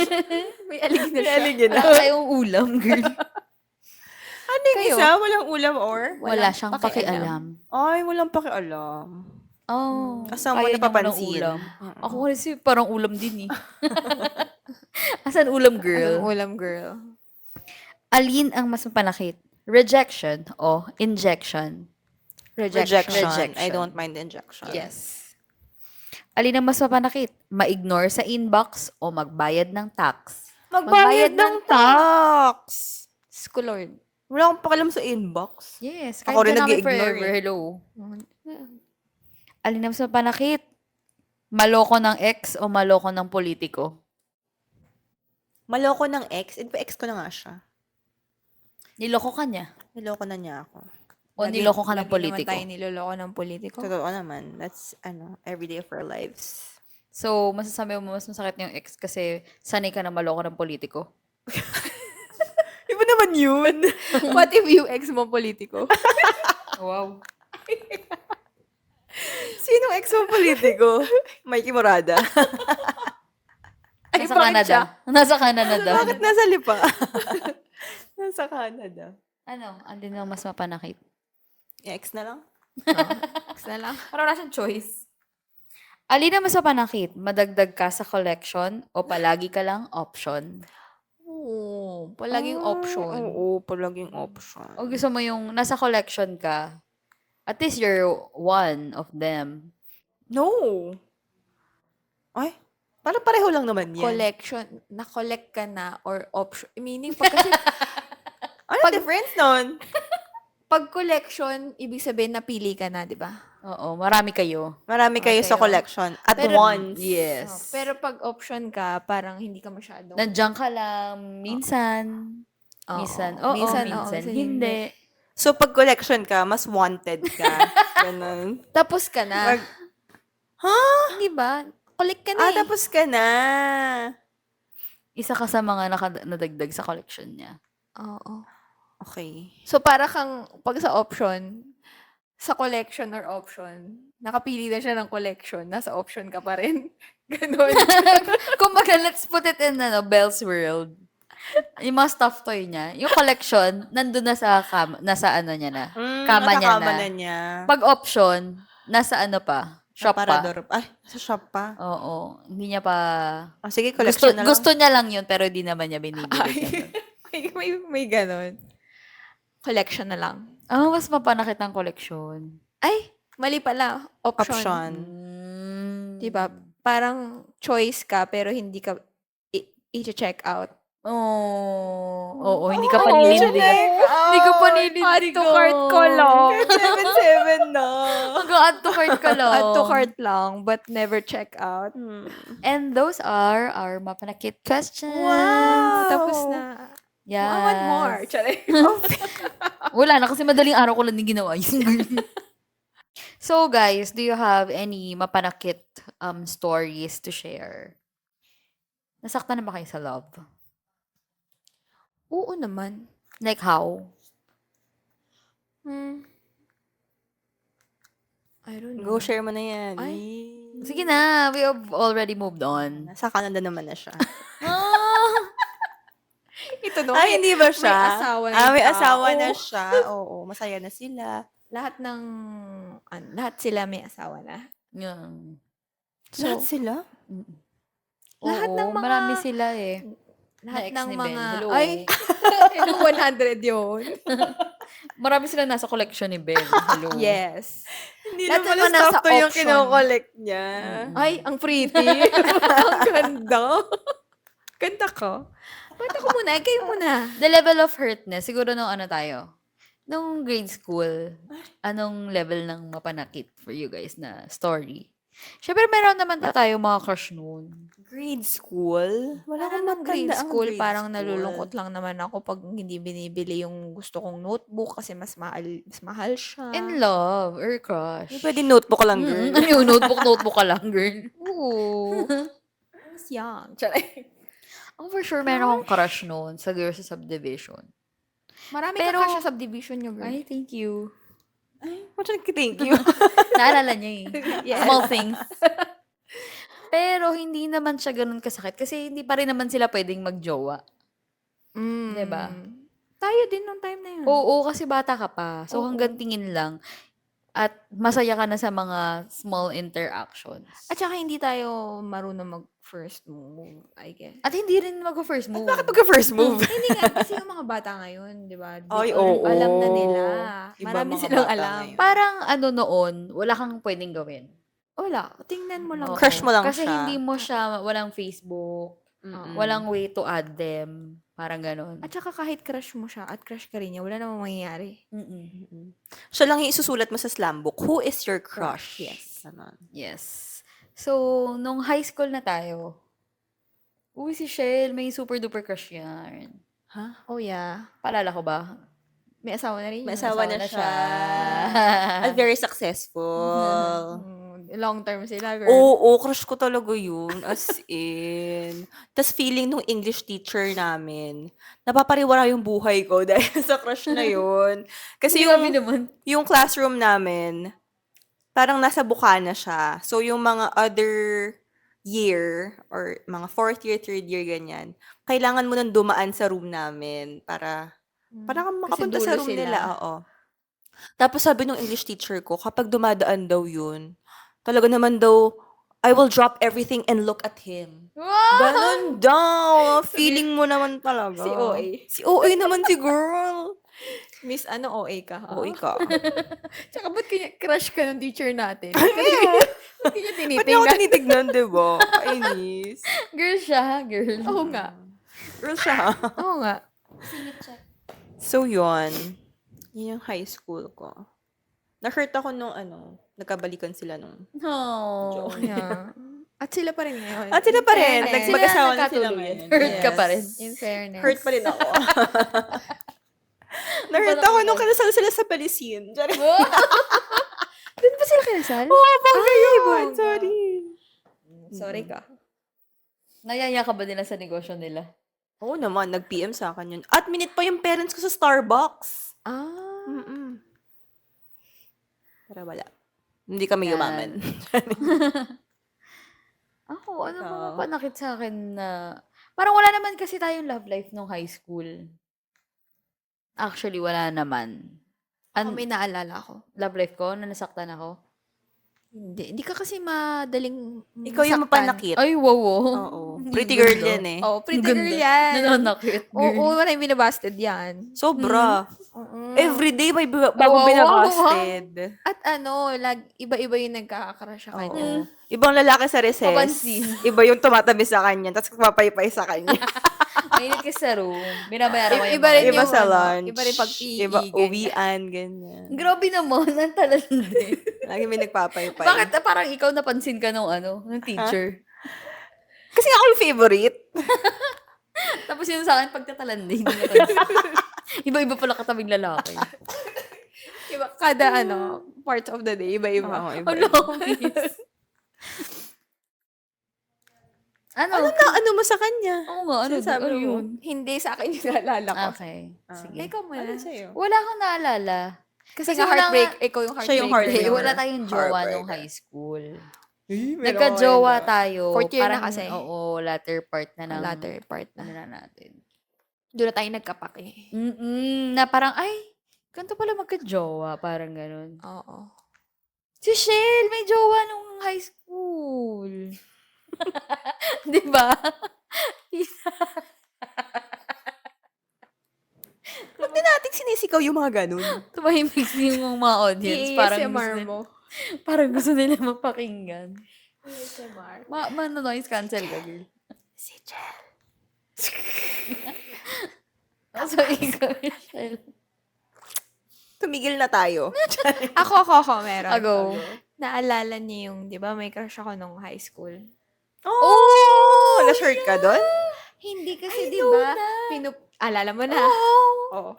May alig na siya. Aligin na. Wala kayong ulam, girl. Ano yung Kayo? isa? Walang ulam or? Wala Walang siyang pakialam. pakialam. Ay, walang pakialam. Oh, Asan mo kaya niya napapansin? ng ulam. Ako kasi parang ulam din eh. Asan ulam, girl? Anong ulam girl? Alin ang mas mapanakit? Rejection o injection? Rejection. I don't mind injection. Yes. Alin ang mas mapanakit? Ma-ignore sa inbox o magbayad ng tax? Magbayad ng tax. Skulord. Wala akong pakialam sa inbox. Yes. Ako rin kahit ka namin nag-i-ignore forever. eh. Hello. Alin ang mas mapanakit? Maloko ng ex o maloko ng politiko? Maloko ng ex. Ex ko na nga siya. Niloko ka niya. Niloko na niya ako. O niloko ka ng Lagi politiko? naman tayo niloloko ng politiko. Totoo naman. That's, everyday of our lives. So, masasabi mo mas masakit yung ex kasi sanay ka na maloko ng politiko? Iba naman yun. What if yung ex mo politiko? Wow. Sinong ex mo politiko? Mikey Morada. Ay, Nasa bakit Canada. siya? Nasa Canada daw. Bakit nasa lipa? Nasa Canada. Ano? Alin ang mas mapanakit? Ex na lang? Ex na lang. Parang wala siyang choice. Alin ang mas mapanakit? Madagdag ka sa collection o palagi ka lang option? Oo. Palaging option. Oo, palaging option. O gusto mo yung nasa collection ka, at least you're one of them. No. Ay, parang pareho lang naman yan. Collection. Na-collect ka na or option. Meaning, pag kasi, Ano difference nun? pag collection, ibig sabihin napili ka na, di ba? Oo, marami kayo. Marami kayo Okay, sa oh. collection at Pero- once. Yes. Oh, pero pag option ka, parang hindi ka masyadong... Nandiyan ka lang, minsan. Oo. Minsan, oo, Minsan, minsan, oo, hindi. So, pag collection ka, mas wanted ka. Ganun. Tapos ka na. Pag- Ha? Hindi ba? Collect ka na eh. Tapos ka na. Isa ka sa mga nadagdag sa collection niya. Oo. Okay. So, para kang, pag sa option, sa collection or option, nakapili na siya ng collection, nasa option ka pa rin. Ganon. Kumbaga, let's put it in Bell's World. Yung mga stuffed toy niya, yung collection, nandun na sa nasa ano niya na. Kama niya nakakama na. na niya. Pag option, nasa ano pa? Shop pa. Aparador. Ay, sa shop pa. Oo. Hindi niya pa... Oh, sige, Gusto, collection na lang. gusto niya lang yun, pero di naman niya binibili. may ganon. Collection na lang. Mas mapanakit ang collection. Ay, mali pala. Option. Option. Diba? Parang choice ka, pero hindi ka i-check out. Oo, hindi ka paninindigan. Hindi ka paninindigan. Add to cart ko lang. 7-7 na. Mag-add to cart ka lang. Add to cart lang, but never check out. And those are our mapanakit questions. Wow! Tapos na. Yes. I want more. Charay. Wala na kasi madaling araw ko lang din ginawa yun. So guys, do you have any mapanakit stories to share? Nasaktan na ba kayo sa love? Oo naman. Like how? Hmm. I don't Go, know. share mo na yan. Ay. Yee. Sige na, we have already moved on. Nasa Canada naman na siya. Ito no, Ay, hindi ba siya? may asawa na Ah, yung may tao. asawa na siya. Oo, masaya na sila. Lahat sila may asawa na. Yan. Lahat sila? Lahat ng mga- marami sila eh. Lahat Na-ex ng ni Ben. mga, Hello. ay, hello, 100 yun. Marami sila nasa collection ni Ben. Hello. Yes. Hindi Lahat naman naman na nasa sakto yung auction. kinokollect niya. Ay, ang pretty. Ang ganda. Ganda ko. Ba't ako muna? Kayo muna. The level of hurtness, siguro nung ano tayo, nung grade school, anong level ng mapanakit for you guys na story? Siyempre, meron naman tayo mga crush noon. Grade school? Wala Parang akong nung grade matanda ang school, grade parang school. nalulungkot lang naman ako pag hindi binibili yung gusto kong notebook kasi mas mahal siya. In love or crush? Yung pwede notebook ka lang, girl. Ano yung notebook ka lang, girl? Oo. I was young. Charay. Oh, for sure, meron akong crush noon sa Girls sa Subdivision. Marami Pero- ka sa subdivision nyo, girl. Ay, thank you. What thank you. Naalala niya eh. Yes. Small things. Pero hindi naman siya ganun kasakit kasi hindi pa rin naman sila pwedeng magjowa. Mm. Diba? Tayo din nung time na yun. Oo, kasi bata ka pa. So Oo. hanggang tingin lang. At masaya ka na sa mga small interactions. At saka hindi tayo marunong mag-first move, I guess. At hindi rin mag-first move. Bakit pagka-first move? Hindi nga, kasi yung mga bata ngayon, di ba? Ay, oo. Alam na nila. Iba Marami mga silang bata alam. ngayon. Parang ano noon, wala kang pwedeng gawin. Wala. Tingnan mo lang. Oo. Crush mo lang Kasi siya. hindi mo siya, walang Facebook, Mm-mm. walang way to add them. Parang ganon. At saka kahit crush mo siya at crush ka rin niya, wala namang mangyayari. Mm-mm. Siya lang yung isusulat mo sa slam book. Who is your crush? Yes. Ganon. Yes. So, nung high school na tayo, uy, si Shell, may super duper crush yan. Ha? Oh yeah. Paalala ko ba? May asawa na rin. May yun. asawa na siya. At very successful. Long term sila, girl. Oo, crush ko talaga yun. As in. Tapos feeling nung English teacher namin, napapariwara yung buhay ko dahil sa crush na yun. Kasi Grabe naman. yung classroom namin, parang nasa Bukana siya. So, yung mga other year, or mga fourth year, third year, ganyan, kailangan mo nang dumaan sa room namin para kang makapunta sa dulo room sila. nila. Oo. Tapos sabi nung English teacher ko, kapag dumadaan daw yun, talaga naman daw, I will drop everything and look at him. Ganon daw. Feeling mo naman talaga. Si OA. Si OA naman si girl. Miss, OA ka, ha? OA ka. Tsaka ba't kanya crush ka ng teacher natin? Ba't kanya Ba't niya ako tinitingnan? tinitignan, diba? Kainis. Girl siya, girl. Oo nga. Girl siya. Oo nga. So, yun. Yun yung high school ko. Na-hurt ako nung nagkabalikan sila nung... No. Yeah. At sila pa rin ngayon. At sila pa rin. In fairness. Mag-asawa na sila nagkatuloy. ngayon. Hurt ka pa Yes. rin. In fairness. Hurt pa rin ako. Na-hurt ako nung kinasal sila sa Palisin. Doon ba sila kinasal? Oo, pag yun. wag. Sorry. Sorry ka. Nayaya ka ba nila sa negosyo nila? Oo naman, nag-PM sa akin yun. At minute pa yung parents ko sa Starbucks. Ah. Mm-mm. Pero wala. Hindi kami Yan. yumaman. Ako, ano Ikaw? mga panakit sa akin na... Parang wala naman kasi tayong love life nung high school. Actually, wala naman. Ako may naalala ko. Love life ko, na nasaktan ako. Hindi ka kasi madaling Ikaw yung masaktan. mapanakit. Ay, wow. Oo. Pretty girl yan eh. Oh, pretty Ganda. girl yan. Nananakit, girl. Oo, wala yung binabasted yan. Sobra. Oo. Everyday may bago Wow, binabasted. At iba-iba yung nagkakakrush sa kanya. Oo. Ibang lalaki sa recess. Papansin. Iba yung tumatabi sa kanya, tapos papaypay sa kanya. Mainit ka sa room. Binabayaran mo yung Iba mga- rin Iba yung sa ano, lunch. iba rin pag-iigi, Iba ganyan. uwian, ganyan. Grabe naman, ang talandi. Lagi may nagpapaypay. Bakit parang ikaw napansin ka nung ng teacher? Kasi nga ako yung favorite. Tapos yun sa akin, pagtatalandi, hindi napansin. Iba-iba pala katabing lalaki. Iba, kada parts of the day, iba-iba. Oo, iba. Hello, miss. Ano? Ano mo sa kanya? Oo nga, ano, Sinasabi ano mo? yun? Hindi sa akin yung naalala ko. Okay, sige. Ikaw muna. Ano sa'yo? Wala akong naalala. Kasi Kasi nga wala heartbreak, nga- ikaw yung Siya heartbreaker. yung Hindi, heartbreaker. wala tayong jowa nung Heartbreaker. high school. Meron Nagka-jowa na. tayo. Fourth year na Parang, kasi. Oo, latter part na ng... Latter part Ano na. na natin. Doon na tayo nagkapake. Na parang, ay, ganito pala magka-jowa. Parang ganun. Oo. Si Shell, may jowa nung high school. Di ba? Ba't di natin sinisigaw yung mga ganun? Tumahimik yung mga audience. Parang gusto, ASMR nila, mo. parang gusto nila mapakinggan. ASMR. Noise cancel ka, girl. Si Jel. So, ikaw, Shell. Tumigil na tayo. Ako, meron. Ago. Naalala niyo yung, di ba, may crush ako nung high school? Oh! Na-shirt ka doon? Hindi kasi, di ba, alala mo na. Oo.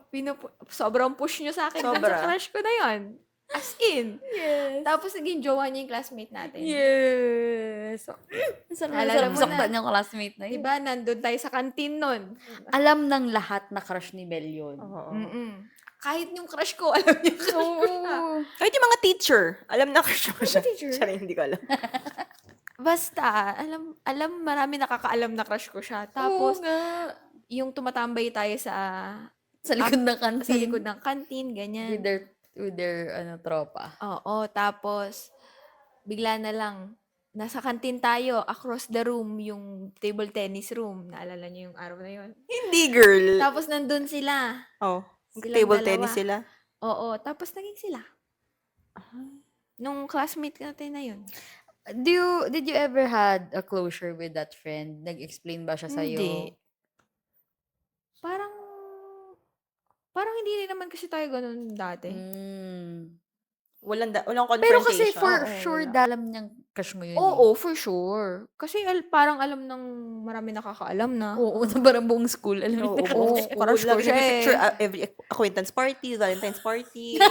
Sobrang push nyo sa akin dun Sobra. sa crush ko na yon. As in. Yes. Tapos naging jowa niya yung classmate natin. Yes. Sarap Naalala mo saktan na. yung classmate na Di yun. ba, nandun tayo sa kantin nun. Alam ng lahat na crush ni Belle yun. Oo. Kahit yung crush ko, alam niya crush ko siya. Kahit yung mga teacher, alam na crush mo siya. teacher? Siya rin, hindi ko alam. Basta, marami nakakaalam na crush ko siya. Tapos, nga. yung tumatambay tayo Sa likod ng kantin. sa likod ng kantin, ganyan. With their tropa. Oo, tapos, bigla na lang, nasa kantin tayo, across the room, yung table tennis room. Naalala niyo yung araw na yun. Hindi, girl. Tapos, nandun sila. Oh, Silang table dalawa. tennis sila. Oo, tapos naging sila. Nung classmate natin na yun. Did you ever had a closure with that friend? Nag-explain ba siya sa'yo? Hindi. Parang hindi rin naman kasi tayo ganun dati. Walang Pero confrontation. kasi for Oo, sure, wala. alam niyang crush mo yun. Oo, for sure. Kasi parang alam ng marami nakakaalam na. Oo, na parang buong school. Alam Oo, niya. Oo, crush ko lagi siya eh. picture every acquaintance party, Valentine's party.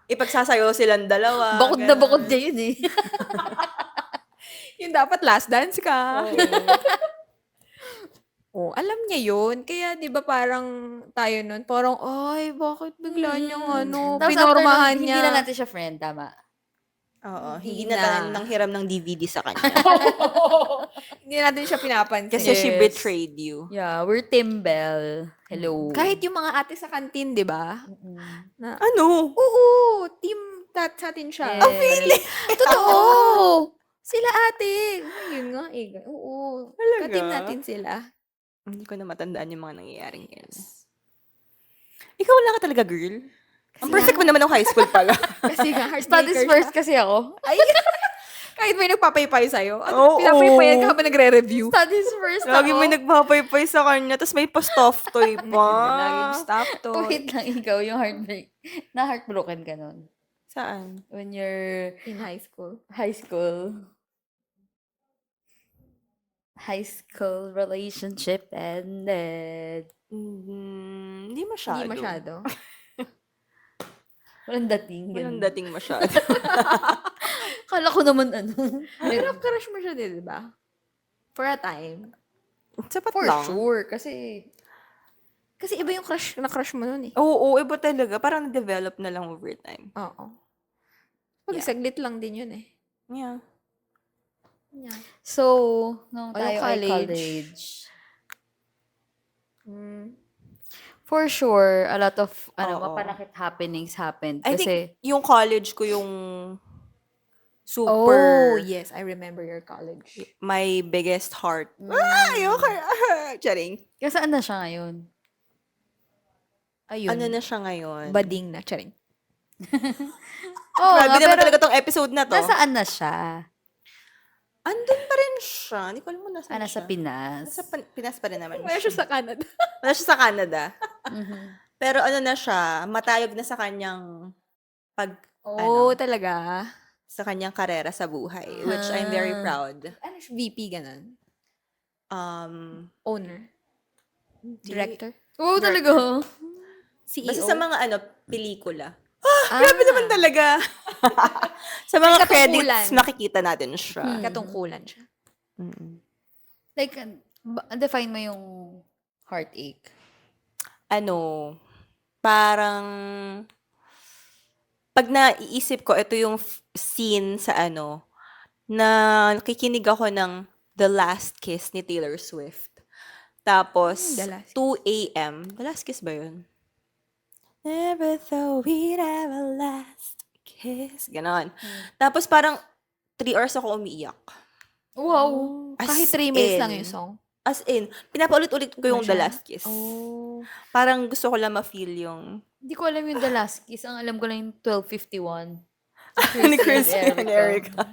Ipagsasayaw silang dalawa. Bakod na ganun. bakod niya yun eh. Yung dapat last dance ka. Oo. Oh, alam niya yun. Kaya, di ba parang tayo nun, parang, ay, bakit bigla niyang Tapos pinormahan after nun, niya. Hindi na natin siya friend, tama. Oo, Hindi hindi na na. tayo nang hiram ng DVD sa kanya. Hindi natin siya pinapansin. Kasi she Yes. betrayed you. Yeah, we're Team Bell. Hello. Kahit yung mga ate sa kantin, di ba? Na, Ano? oo, team sa atin siya. Yes. Totoo! Sila ate. Yun nga eh. Oo. Talaga? Katim natin sila. Hindi ko na matandaan yung mga nangyayaring yan. Ikaw wala ka talaga, girl. Ang perfect mo naman ng high school pala. Kasi nga, heartbreaker Studies siya. first kasi ako. Ay, kahit may nagpapaypay sa'yo. At Oo. pinapaypayan ka habang nagre-review. Studies first Lagi ako. may nagpapaypay sa kanya, tapos may pa-stuff toy pa. Laging stop to. Wait lang, ikaw yung heartbroken ka nun. Saan? When you're In high school. high school relationship ended. Hindi masyado. Hindi masyado. Walang dating. Walang ganun. dating masyado. Kala ko naman Pero crush mo siya, di ba? For a time. Sapat For lang. sure. Kasi Kasi iba yung crush na crush mo nun eh. Oo, iba talaga. Parang develop na lang over time. Oo. Pag Yeah. saglit lang din yun eh. Yeah. Yeah. So, nung O, tayo yung ay college. college, for sure, a lot of Oo. mapanakit happenings happened. I Kasi, think yung college ko yung Oh, super yes. I remember your college. my biggest heart. Okay. Charing. saan na siya ngayon? Ayun. Ano na siya ngayon? Bading na. Charing. Oo, Grabe naman pero talaga tong episode na to. nasaan na siya? Andun pa rin siya. Hindi ko alam kung nasaan Nasa siya. Pinas. Nasa Pinas pa rin naman Wala siya sa Canada. Wala siya sa Canada. Mhm. Pero ano na siya, matayog na sa kanyang Oh, talaga? sa kanyang karera sa buhay, which I'm very Ah. proud. Ano siya? VP, ganun? Owner? Di- Director? Oo, talaga. CEO? Basta sa mga pelikula. Grabe Naman talaga. sa mga May katungkulan. credits, nakikita natin siya. Katungkulan siya. Mm. Like, define mo yung heartache. Ano, parang 'pag naiisip ko ito yung scene sa ano, na nakikinig ako ng The Last Kiss ni Taylor Swift. The Tapos Last 2 AM, The Last Kiss ba yun? Never thought we'd have a last kiss. Ganon. Tapos parang 3 hours ako umiiyak. Wow! As Kahit 3 minutes lang yung in. song? As in, pinapaulit-ulit ko Ba yung The siya? Last Kiss. Oh. Parang gusto ko lang ma-feel yung Hindi ko alam yung The Last Kiss. Ang alam ko lang yung 12:51. ni Chrissy and Erica.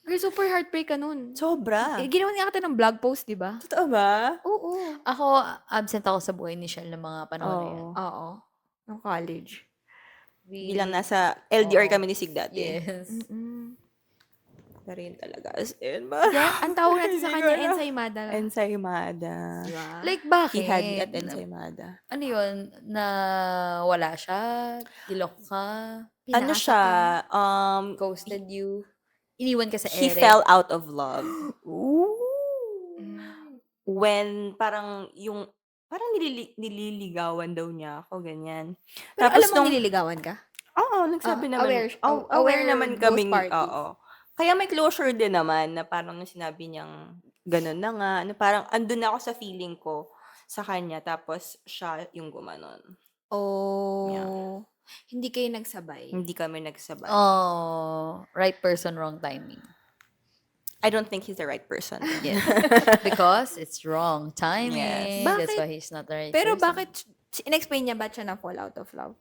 Girl, super heartbreak ka nun. Sobra. Ginawan nga kita ng blog post, di ba? Totoo ba? Oo. Ako, absent ako sa buhay ni Shell ng mga panahon na yan. Oo. Oo. Nung college. Bilang nasa LDR Oo. kami ni Sig dati. Yes. Mm-mm. Na rin talaga. As in, Ang tawag natin sa Hindi ko kanya, alam. ensaymada. Ensaymada. Diba? Like, bakit? He had me at ensaymada. Ano yun? Na wala siya? Dilok ka? Ano Pinasa siya? Ghosted you? Iniwan ka sa He ere? fell out of love. Mm. When parang yung, parang nililigawan daw niya ako, ganyan. Pero Tapos alam mo nililigawan ka? oo, nagsabi naman. aware Aware naman both kaming, parties. oo. Kaya may closure din naman na parang nung sinabi niyang ganun na nga, ano, parang andun na ako sa feeling ko sa kanya, tapos siya yung gumanon. Oh. Hindi kayo nagsabay. Hindi kami nagsabay. Oh, right person, wrong timing. I don't think he's the right person. Yes. Because it's wrong timing. Yes. That's Bakit? why he's not the right Pero person. bakit, in-explain niya ba siya na fall out of love?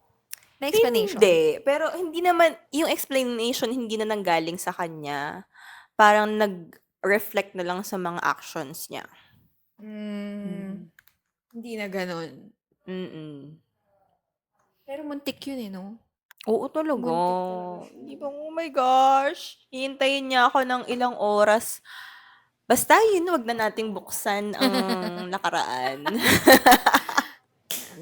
Na explanation? Hindi. Pero hindi naman, yung explanation hindi na nanggaling sa kanya. Parang nag-reflect na lang sa mga actions niya. Hindi na ganun. Mm-mm. Pero muntik yun eh, no? Oo talaga. Muntik talaga siya. Di ba, oh my gosh. Hihintayin niya ako ng ilang oras. Basta yun, wag na nating buksan ang nakaraan.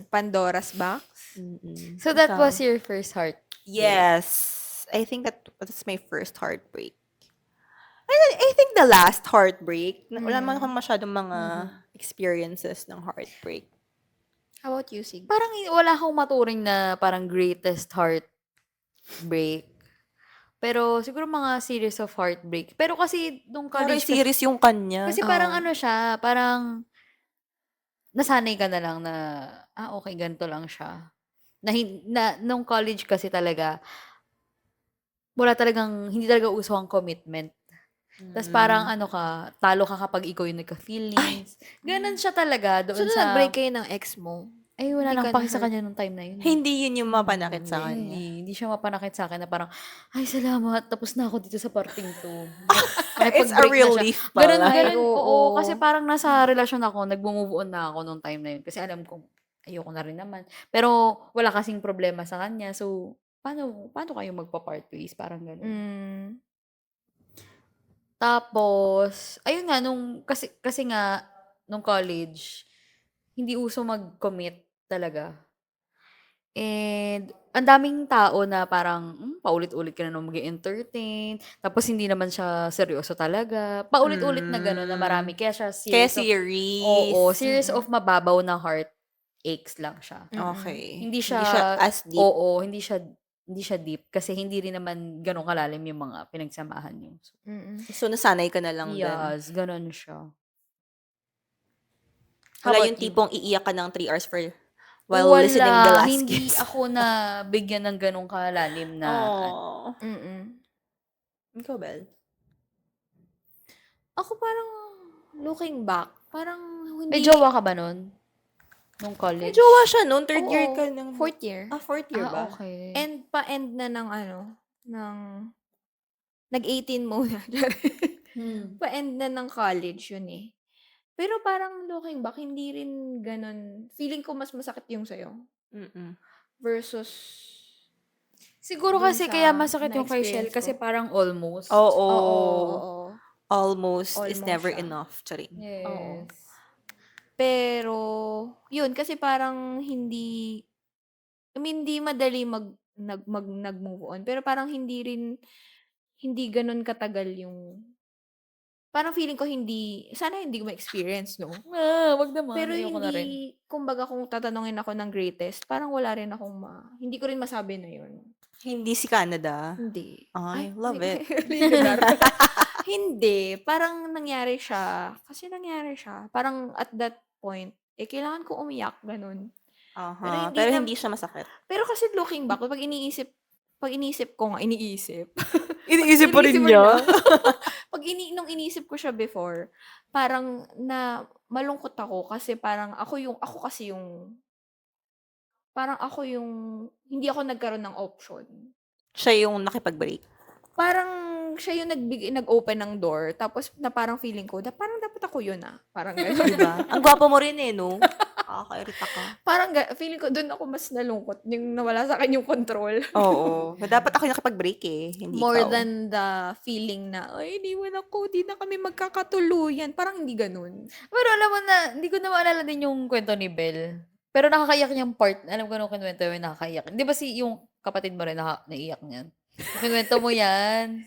Pandora's box? Mm-mm. So that Ikaw? was your first heart. Yes. I think that's my first heartbreak. I think the last heartbreak, wala man akong masyadong mga experiences ng heartbreak. How about you, Sig? Parang wala akong maturing na parang greatest heartbreak. Pero siguro mga series of heartbreak. Pero kasi nung Parang college kasi, series yung kanya. kasi parang ano siya, parang nasanay ka na lang na okay, ganito lang siya. Na nung college kasi talaga hindi talaga uso ang commitment. Tas parang ano ka, talo ka kapag ikaw yung nagka-feelings. Gano'n siya talaga So, doon nung sa nag-break kayo ng ex mo, ay wala hindi nang ka paki sa na-hurt? kanya nung time na yun. Hindi yun yung mapanakit sa kanya. Hindi siya mapanakit sa akin na parang, ay salamat, tapos na ako dito sa parting to. It's a Nakipag-break na siya. relief Ganun, pala. ganun, Ay, oo. oo. Kasi parang nasa relasyon ako, nagmo-move on na ako nung time na yun. Kasi alam ko, ayoko na rin naman. Pero wala kasing problema sa kanya. So, paano kayo magpa-part ways? Parang ganun. Tapos, ayun nga, kasi nga, nung college, hindi uso mag-commit talaga. And, ang daming tao na parang, paulit-ulit ka na nung mag-entertain. Tapos, hindi naman siya seryoso talaga. Paulit-ulit na gano'n na marami. Kaya siya Kaya series of, series. oo, series of mababaw na heartaches lang siya. Okay. Hindi siya as deep. Oo, hindi siya deep. Kasi hindi rin naman gano'ng kalalim yung mga pinagsamahan niyo. So, nasanay ka na lang din. Yes, gano'n siya. Wala How yung about you? tipong iiyak ka ng 3 hours while listening The Last Hindi Kiss. ako na bigyan ng ganong kalalim na. Oh. Ikaw, Bel? Ako parang, looking back, parang May hindi... jowa ka ba nun? Nung May college? jowa siya noon. Third Oo, year ka ng... Fourth year. Fourth year ba? Okay. And pa-end na ng nag-18 muna. Pa-end na ng college yun eh. Pero parang looking back, hindi rin ganun. Feeling ko mas masakit yung sa'yo. Mm-mm. Versus, Siguro dun kasi sa kaya masakit yung kay na-experience Shell kasi ko. parang almost. Oo. oo. Almost is Almost never siya. enough. Charing. Yes. Pero, yun, kasi parang hindi madali nag-move on. Pero parang hindi ganun katagal yung, parang feeling ko sana hindi ko ma-experience, no? Wag naman. Pero Ayoko na rin. hindi, kumbaga kung tatanungin ako ng greatest, parang wala rin akong hindi ko rin masabi na yun. Hindi si Canada. Hindi. Ay, love may- it. may lugar. Hindi. Parang nangyari siya. Kasi nangyari siya. Parang at that point, kailangan ko umiyak, ganun. Aha, hindi pero na- hindi siya masakit. Pero kasi looking back, pag iniisip ko nga, iniisip. Iniisip Pag nung iniisip ko siya before, parang malungkot ako kasi parang ako yung hindi ako nagkaroon ng option. Siya yung nakipag-break. Parang siya yung nag-open ng door, tapos na parang feeling ko, parang dapat ako yun parang gano'n. Diba? Ang gwapo mo rin no? Nakakairita ka. Parang feeling ko doon ako mas nalungkot, yung nawala sa akin yung control. Oo. Dapat ako yung nakipag-break hindi More ikaw. than the feeling na, ay, iniwan ako, di na kami magkakatuluyan. Parang hindi ganun. Pero alam mo na, hindi ko na maalala din yung kwento ni Belle. Pero nakakaiyak niyang part. Alam ko nung kinuwento yung nakakaiyak. Di ba yung kapatid mo rin naiyak niyan? Kinuwento mo yan.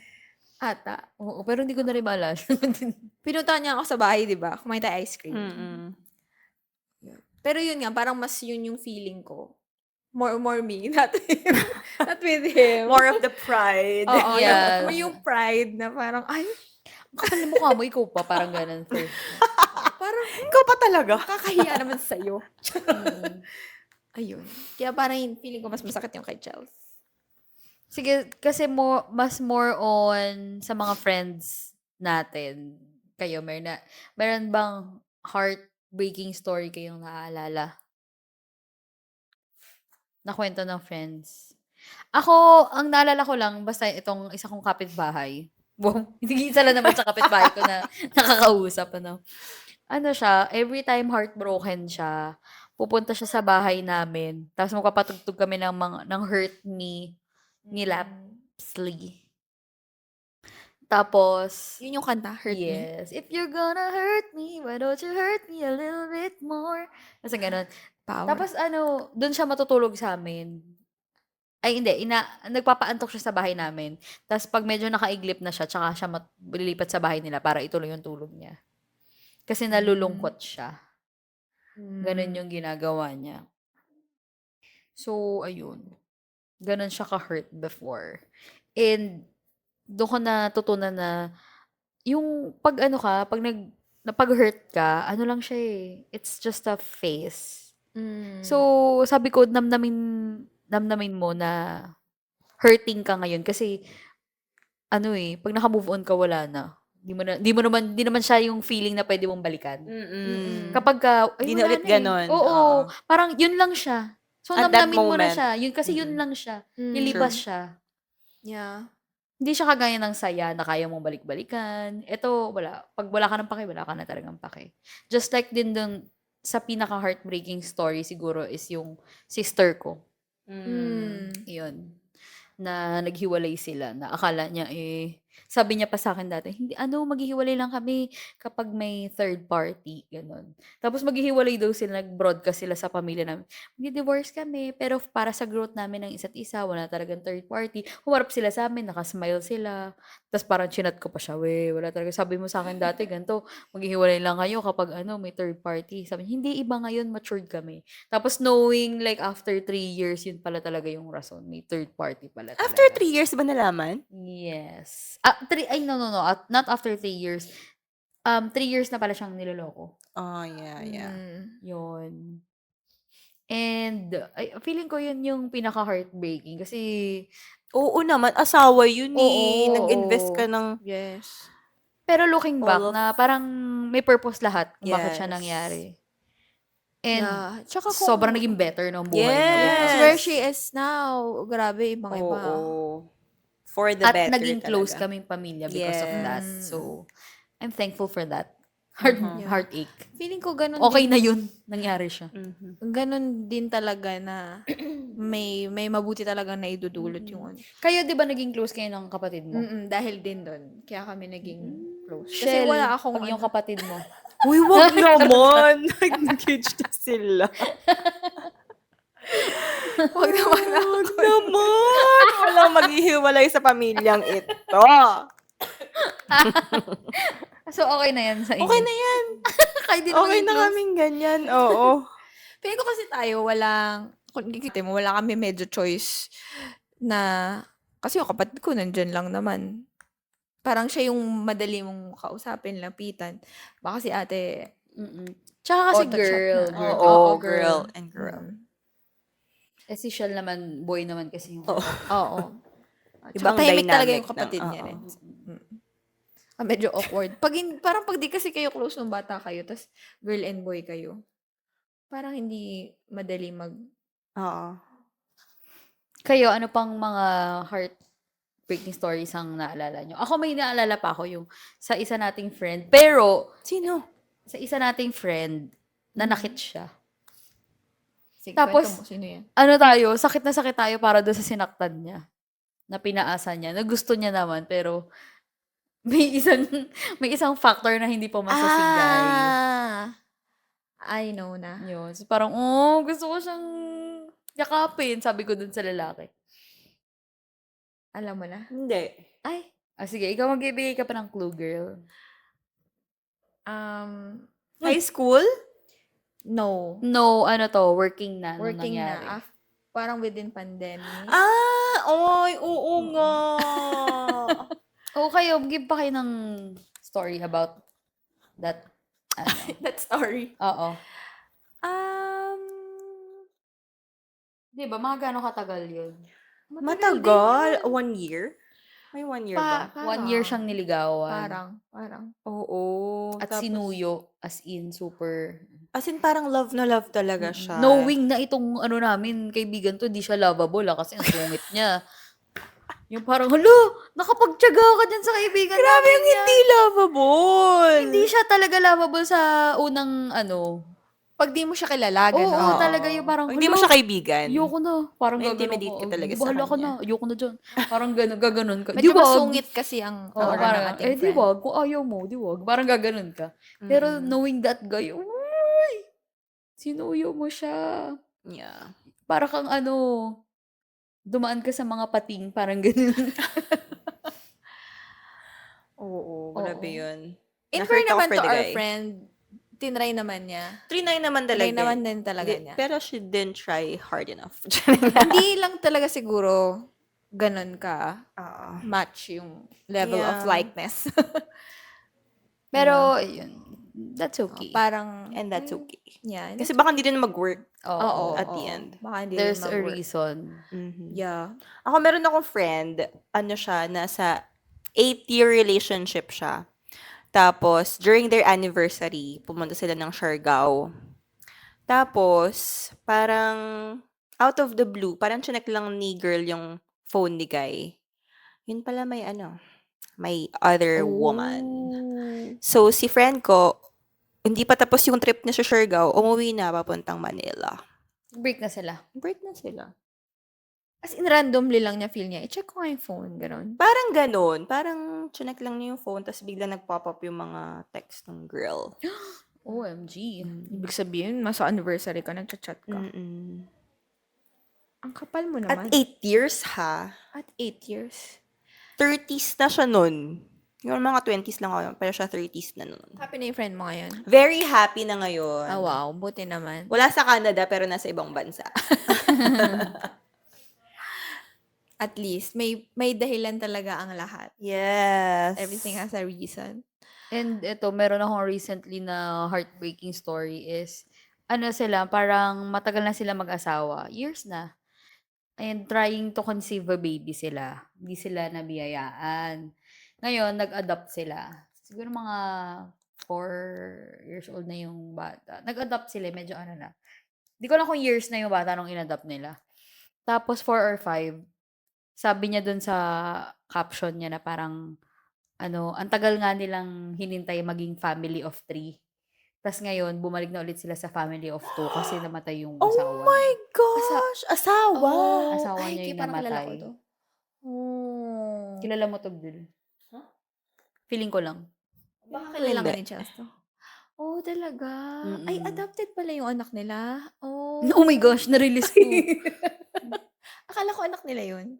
Ata. Oo, pero hindi ko na rin maalala. Pinuntahan niya ako sa bahay, di ba? Kumain tayo ice cream. Mm-mm. Pero yun nga, parang mas yun yung feeling ko. More me, not him. Not with him. More of the pride. Oo, Yes. yung pride na parang, ay, Ang kapal ng mukha mo, ikaw pa. Parang ganun first. parang Ikaw pa talaga. kakahiya naman sa'yo. Mm. Ayun. Kaya parang yung feeling ko mas masakit yung kay Chels. Sige, kasi mas more on sa mga friends natin. Kayo, meron bang heartbreaking story kayong naaalala? Na kwento ng friends. Ako, ang naalala ko lang, basta itong isa kong kapitbahay. Wow, hindi isa lang naman sa kapitbahay ko na nakakausap. Ano siya, every time heartbroken siya, pupunta siya sa bahay namin. Tapos magpapatugtog kami ng Hurt Me ni Lapsley. Tapos, Yun yung kanta, Hurt Me. yes, if you're gonna hurt me, why don't you hurt me a little bit more? Kasi ganun. Power. Tapos doon siya matutulog sa amin. Ay, hindi. Nagpapaantok siya sa bahay namin. Tapos pag medyo nakaiglip na siya, tsaka siya lilipat sa bahay nila para ituloy yung tulog niya. Kasi nalulungkot siya. Ganun yung ginagawa niya. So, ayun. Ganun siya ka-hurt before. And, doon ko natutunan na, yung pag napag-hurt ka, ano lang siya it's just a phase. So, sabi ko, namnamin mo na hurting ka ngayon kasi pag naka-move on ka, wala na. Di naman siya yung feeling na pwede mong balikan. Kapag Di wala na ulit na ganon. Oo, parang yun lang siya. So, At that namnamin mo na moment. siya. Yun, kasi yun lang siya. Lilipas siya. Yeah. Hindi siya kagaya ng saya na kaya mong balik-balikan. Ito, wala. Pag wala ka ng pake, wala ka na talagang pake. Just like din dun, sa pinaka-heartbreaking story siguro is yung sister ko. Yun. Na naghiwalay sila. Na akala niya sabi niya pa sa akin dati, maghihiwalay lang kami kapag may third party, ganun. Tapos maghihiwalay daw sila, nag-broadcast sila sa pamilya namin. Mag-divorce kami, pero para sa growth namin ng isa't isa, wala talagang third party. Humarap sila sa amin, nakasmile sila. Tapos parang chinat ko pa siya, wala talaga. Sabi mo sa akin dati, ganito, maghihiwalay lang kayo kapag may third party. Sabi niya, hindi, iba ngayon, matured kami. Tapos knowing like after 3 years, yun pala talaga yung rason. May third party pala talaga. After 3 years ba nalaman? Yes. No. Not after 3 years. 3 years na pala siyang niloloko. Oh, yeah. Yun. And, feeling ko yun yung pinaka-heartbreaking. Kasi, Oo naman, asawa yun Oo, Nag-invest ka ng... Yes. pero looking back, All of- na parang may purpose lahat kung bakit siya Yes. nangyari. And, Yeah. Tsaka kung sobrang naging better ng buhay niya. Yes. Yes. Where she is now, grabe, ibang-iba. Oo. For the At better naging close talaga. kaming pamilya because of that. Yes. So, I'm thankful for that. Mhm. Heartache. Feeling ko ganun Okay din, na yun. Nangyari siya. ganun din talaga na may mabuti talaga na idudulot yung ano. Kayo, di ba naging close kayo ng kapatid mo? Dahil din doon. Kaya kami naging close. Kasi Shell, wala akong pag yung kapatid mo. Uy, wag naman. Nag-engage na sila. Wag naman ako. Wag naman. Walang maghihiwalay sa pamilyang ito. So, okay na yan sa inyo? Okay na yan. Kahit di Okay maging na close? kaming ganyan. Oo. Feeling ko kasi tayo kung kikita mo, wala kami medyo choice na, kasi yung kapatid ko nandyan lang naman. Parang siya yung madali mong kausapin, lapitan. Baka si ate, Mm. Tsaka kasi auto-chat girl. na. Girl. Oo, girl and girl. Essential naman, boy naman kasi yung... Oo. Oo. At Ibang saka tahimik talaga dynamic yung kapatid ng- niya oo. rin. Medyo awkward. Parang pag di kasi kayo close nung bata kayo, tas girl and boy kayo, parang hindi madali Oo. Kayo, ano pang mga heartbreaking stories ang naalala nyo? Ako may naalala pa ako yung sa isa nating friend. Pero, Sino? sa isa nating friend, nanakit siya. Sige, Tapos, kwento mo, sino yan? Ano tayo, sakit na sakit tayo para doon sa sinaktan niya. Na pinaasa niya. Na gusto niya naman, pero may isang may isang factor na hindi pa masasigay. I know na. Yun. So, parang, oh, gusto ko siyang yakapin, sabi ko dun sa lalaki. Alam mo na? Hindi. Ay, Sige, ikaw magbibigay ka pa ng clue, girl. High school? no. No, ano to, working na. nung Working nangyari. na. Parang within pandemic. Oy, oo nga. O kayo, give pa kayo ng story about that. Ano. That story. Oo. Um, Di ba, mga gano'ng katagal yun? Matagal. 1 year? May 1 year ba? 1 year siyang niligawan. Parang. Oo. At Tapos- sinuyo, as in, super... As in, parang love na love talaga siya. Knowing na itong ano namin, kaibigan to, di siya lovable kasi ang sungit niya. Yung parang, hala, nakapagtyaga ka dyan sa kaibigan Grabe namin yung yan." hindi lovable. Hindi siya talaga lovable sa unang ano. Pag di mo siya kilala, Oo, gano'n. talaga yung parang, Hindi mo "Hala, siya kaibigan. ayoko na. Parang gaganon Na-intimidate ka talaga sa Bahala ka kanya." na. Ayoko na dyan. Parang gaganon ka. Medyo Di wag. masungit kasi ang Oo, aura parang, ng ating di friend. wag. Kung ayaw mo, di wag. Parang gaganon ka. Pero knowing that guy, uy, sinuyo mo siya. Yeah. Para kang ano, dumaan ka sa mga pating, parang ganun. Oo, grabe yun. In Na-hurt fair ako naman for to the our guy. friend, tinry naman niya. 3-9 naman talaga. Tinry naman din talaga Hindi- niya. Pero she didn't try hard enough. Hindi lang talaga siguro ganun ka Oo. match yung level of Yeah. likeness. Pero, yun. That's okay. Parang, And that's okay. yeah. Kasi baka hindi din mag-work Oo. at the end. Baka hindi There's rin a mag-work. reason. Yeah. Ako meron akong friend, ano siya, nasa 8-year relationship siya. Tapos, during their anniversary, pumunta sila ng Siargao. Tapos, parang out of the blue, parang chinek lang ni girl yung phone ni guy. Yun pala may may other woman. So, si friend ko, hindi pa tapos yung trip niya sa Siargao, umuwi na papuntang Manila. Break na sila. Break na sila. As in, randomly lang niya feel niya. I-check ko nga yung phone, gano'n. Parang ganun. Parang chinek lang niya yung phone, tapos bigla nag-pop up yung mga text ng girl. OMG. Ibig sabihin, masa anniversary ka, nagchat-chat ka. Ang kapal mo At naman. 8 years ha. At 8 years. 30s na siya nun. Yung mga 20s lang ako, pero siya 30s na nun. Happy na yung friend mo ngayon. Very happy na ngayon. Ah, wow. Buti naman. Wala sa Canada, pero nasa ibang bansa. At least, may dahilan talaga ang lahat. Yes. Everything has a reason. And ito, meron akong recently na heartbreaking story is, ano sila, parang matagal na sila mag-asawa. Years na. And trying to conceive a baby sila. Hindi sila nabiyayaan. Ngayon, nag-adopt sila. Siguro mga 4 years old na yung bata. Nag-adopt sila, medyo ano na. Di ko lang kung years na yung bata nung in-adopt nila. Tapos 4 or 5, sabi niya dun sa caption niya na parang, ano, ang tagal nga nilang hinintay maging family of 3. Tapos ngayon, bumalik na ulit sila sa family of 2 kasi namatay yung Oh asawa my niya. gosh! Asawa! Asawa niya ay, yung parang kilala ko namatay. to. Oh. Kilala mo to, Bill? Huh? Feeling ko lang. Baka kilala Hindi. ka ni Chance to. Oh, talaga? Ay, Mm-mm. adopted pala yung anak nila? Oh. Oh my gosh, na-release ko. Akala ko anak nila yun.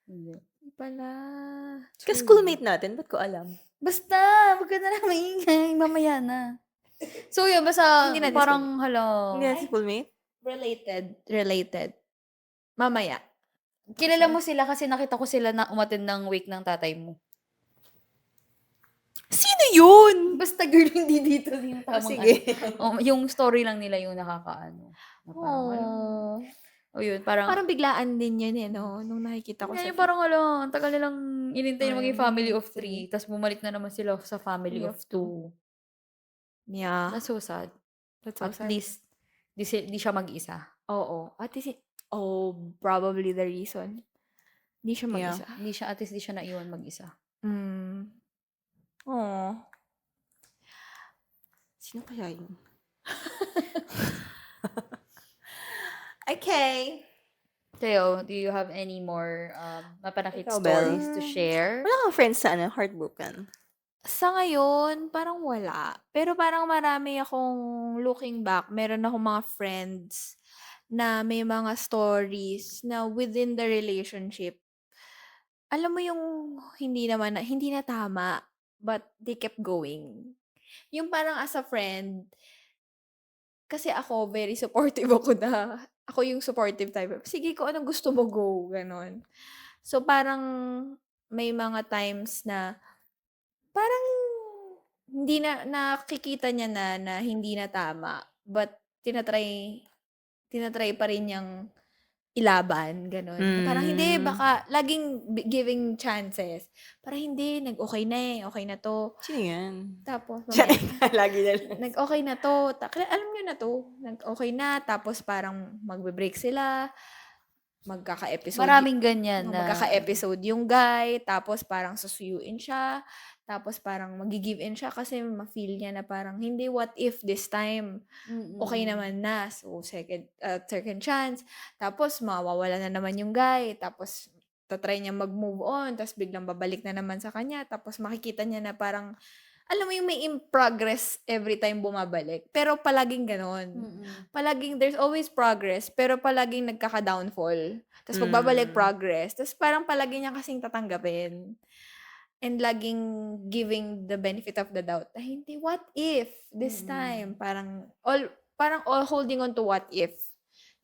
Hindi. Hindi pala. Kasi schoolmate natin, ba't ko alam? Basta, wag ka na lang maingay, mamaya na. So yun, basta Hindi natin parang schoolmate. hala. Hindi na si schoolmate? Related. Mamaya. Kilala mo sila kasi nakita ko sila na umattend ng wake ng tatay mo. Sino yun? Basta girl, hindi dito yung tamang Sige. yung story lang nila yung nakakaano. Na parang, hala. Oh. O yun, parang, Parang biglaan din yun eh, no? Nung nakikita ko nga sa yung parang hala, ang tagal nilang inintay na maging family of 3, three. tapos bumalik na naman sila sa family Family of of 2. Yeah. That's so sad. That's so At sad. least, di siya mag-isa. Oo. At least, probably the reason. Hindi siya Yeah. mag-isa. At least di siya naiwan mag-isa. Mm. Oh. Sino kaya yun? Okay. Theo, do you have any more mapanakit Ikaw, Belle? stories to share? Wala kang friends sa heartbroken? Sa ngayon, parang wala. Pero parang marami akong looking back, meron akong mga friends na may mga stories na within the relationship, alam mo yung hindi na tama, but they kept going. Yung parang as a friend, kasi ako very supportive ako na, ako yung supportive type. Sige, kung anong gusto mo, go, ganon. So parang may mga times na parang hindi na nakikita niya na hindi na tama, but tinatry pa rin niyang ilaban, gano'n. Na parang hindi, baka laging giving chances. Parang hindi, nag-okey na eh, okey na 'to. Sino yan? Tapos Siya, mamaya, lagi na lang. nag-okey na 'to, alam niyo na 'to, nag-okey na, tapos parang magbe-break sila, Maraming ganyan na, magkaka-episode yung guy, tapos parang susuyuin siya, tapos parang magi-give in siya kasi ma-feel niya na parang, hindi, what if this time, okay naman na. So, second chance. Tapos, mawawala na naman yung guy. Tapos, tatry niya mag-move on. Tapos, biglang babalik na naman sa kanya. Tapos, makikita niya na parang, alam mo yung may in progress every time bumabalik. Pero palaging ganon. Palaging, there's always progress, pero palaging nagkaka-downfall. Tapos, pagbabalik, progress. Tapos, parang palagi niya kasing tatanggapin. And laging giving the benefit of the doubt. Na hindi, what if this time? Parang all holding on to what if.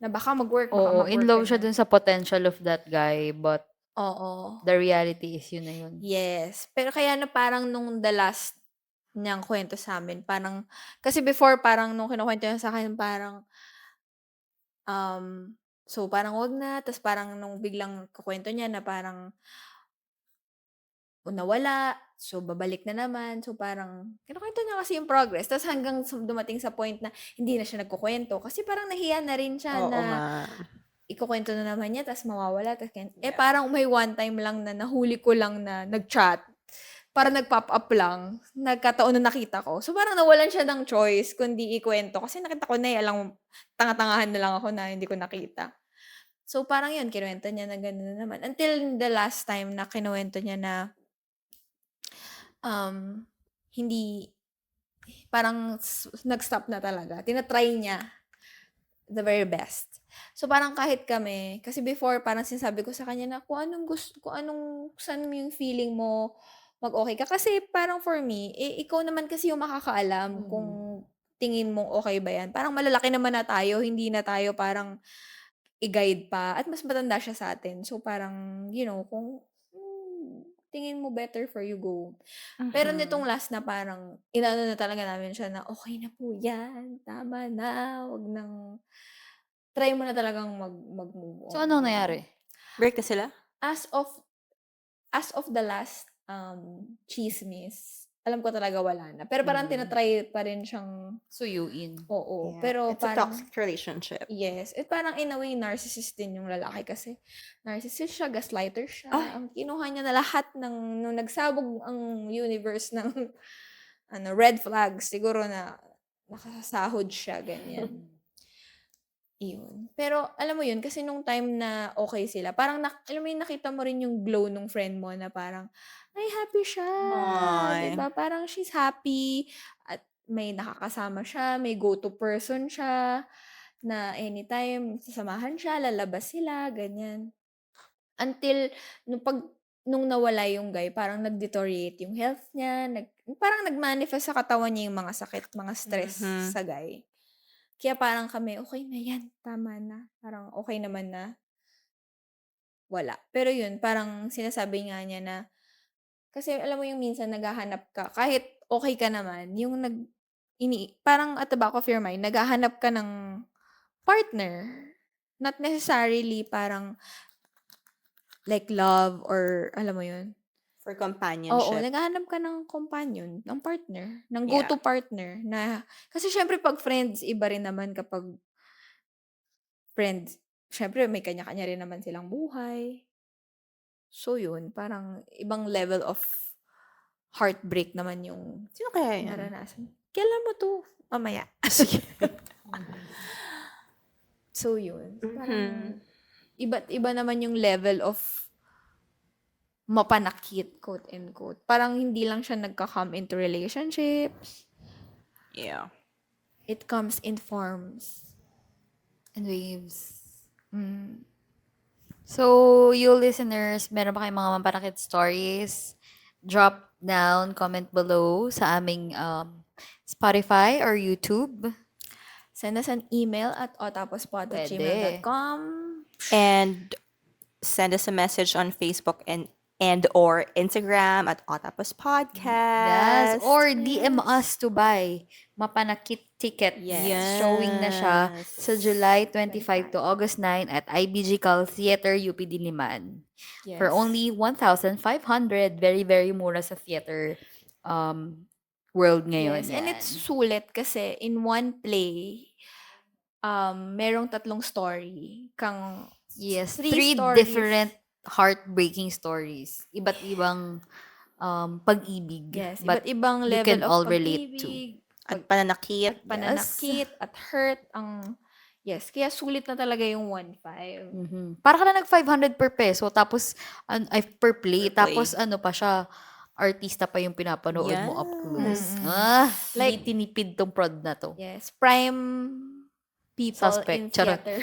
Na baka mag-work, baka oo, in mag-work. love siya ganun. dun sa potential of that guy, but Oo. the reality is yun na yun. Yes. Pero kaya na parang nung the last niyang kwento sa amin, parang, kasi before, parang nung kinukwento niya sa akin, parang, so parang wag na. Tapos parang nung biglang kukwento niya na parang, nawala, so babalik na naman. So parang kinukuwento niya kasi yung progress, ta's hanggang dumating sa point na hindi na siya nagkukuwento kasi parang nahiya na rin siya Oo na nga. ikukuwento na naman niya ta's mawawala ta's parang may one time lang na nahuli ko lang na nag-chat, parang nag-pop up lang, nagkataon na nakita ko. So parang nawalan siya ng choice kundi ikuwento kasi nakita ko na, alam tanga-tangahan na lang ako na hindi ko nakita. So parang yun, kinuwento niya na gano'n na naman until the last time na kinuwento niya na hindi, parang nag-stop na talaga. Tina-try niya the very best. So parang kahit kami, kasi before parang sinasabi ko sa kanya na kung saan mo yung feeling mo, mag-okay ka. Kasi parang for me, ikaw naman kasi yung makakaalam kung tingin mong okay ba yan. Parang malalaki naman na tayo, hindi na tayo parang i-guide pa at mas matanda siya sa atin. So parang, kung tingin mo better for you, go. Pero nitong last na parang inaano na talaga namin siya na, "Okey na po 'yan, tama na, wag nang try mo na talagang mag-move So, on." anong nangyari? Break na sila? As of as of the last, tsismis, alam ko talaga wala na. Pero parang tina-try pa rin siyang Suyuin. oo, Yeah. pero It's a parang toxic relationship. yes, parang in a way narcissist din yung lalaki kasi narcissist siya, gaslighter siya. Ay. Ang kinuha niya na lahat nung nagsabog ang universe ng red flags, siguro na nakasahod siya, ganyan. Iyon. Pero alam mo yun, kasi nung time na okay sila, parang alam mo yun, nakita mo rin yung glow nung friend mo na parang, ay, happy siya. Ay. 'Di ba? Parang she's happy at may nakakasama siya, may go-to person siya na anytime sasamahan siya, lalabas sila, ganyan. Until nung nung nawala yung guy, parang nag-deteriorate yung health niya, parang nag-manifest sa katawan niya yung mga sakit, mga stress Mhm. sa guy. Kaya parang kami, okay na yan, tama na. Parang okay naman na, wala. Pero yun, parang sinasabi nga niya na, kasi alam mo yung minsan naghahanap ka, kahit okay ka naman, yung parang at the back of your mind, naghahanap ka ng partner. Not necessarily parang like love or alam mo yun. For Oo, companionship. naghahanap ka ng companion, ng partner, ng Yeah. go-to partner na kasi siyempre 'pag friends, iba rin naman kapag friends. Siyempre may kanya-kanya rin naman silang buhay. So yun, parang ibang level of heartbreak naman yung Sino kaya yan? naranasan. Kailan mo 'to? Mamaya. Sige. So yun, parang iba't iba naman yung level of mapanakit, quote and quote. Parang hindi lang siya nagka-come into relationships. Yeah. It comes in forms. And waves. Mm. So, you listeners, meron ba kayong mga mapanakit stories? Drop down, comment below sa aming Spotify or YouTube. Send us an email at otapospot@gmail.com. And send us a message on Facebook and or Instagram at Otapos Yes, Podcast. or DM us to buy Mapanakit ticket. Yes. Showing na siya sa July 25 to 25. August 9 at IBG Cal Theater, UP Diliman. Yes. For only 1,500. Very, very mura sa theater world ngayon. Yes, and Yan. it's sulit kasi in one play, merong 3 story. Yes, 3 three stories. different heartbreaking stories. Iba't ibang pag-ibig. Yes, But iba't ibang you level can of all relate to. pag-ibig, At pananakit. pananakit, at hurt. Yes, kaya sulit na talaga yung 1.5. Para ka na nag-500 per peso, tapos, per play, Per play. tapos ano pa siya, artista pa yung pinapanood mo up close. Like, Like- tinipid tong prod na to. Yes, prime people in Suspect. Charot. theater.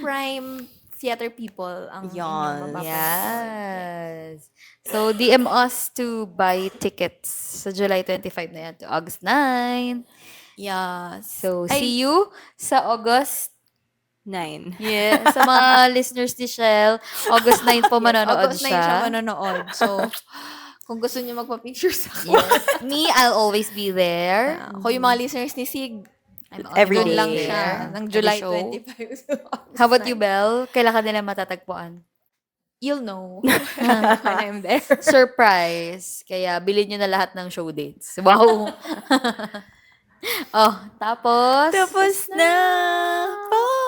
Prime theater people ang Yan. inyong mapapanood. Yes. So, DM us to buy tickets sa July 25 na yan to August 9. Yes. So, see you sa August 9. Sa mga listeners ni Shell, August 9 po manonood August 9 siya siya. manonood. So, kung gusto niyo magpa-picture sa akin. Yes. Me, I'll always be there. Ako yung mga listeners ni Sig, I'm Every doon day lang there. siya. Ng Every July show. 25. to August How about you, 9. Belle? Kailan ka nila matatagpuan? You'll know when I'm there. Surprise! Kaya bilhin nyo na lahat ng show dates. Wow! Tapos... Tapos na! Bye!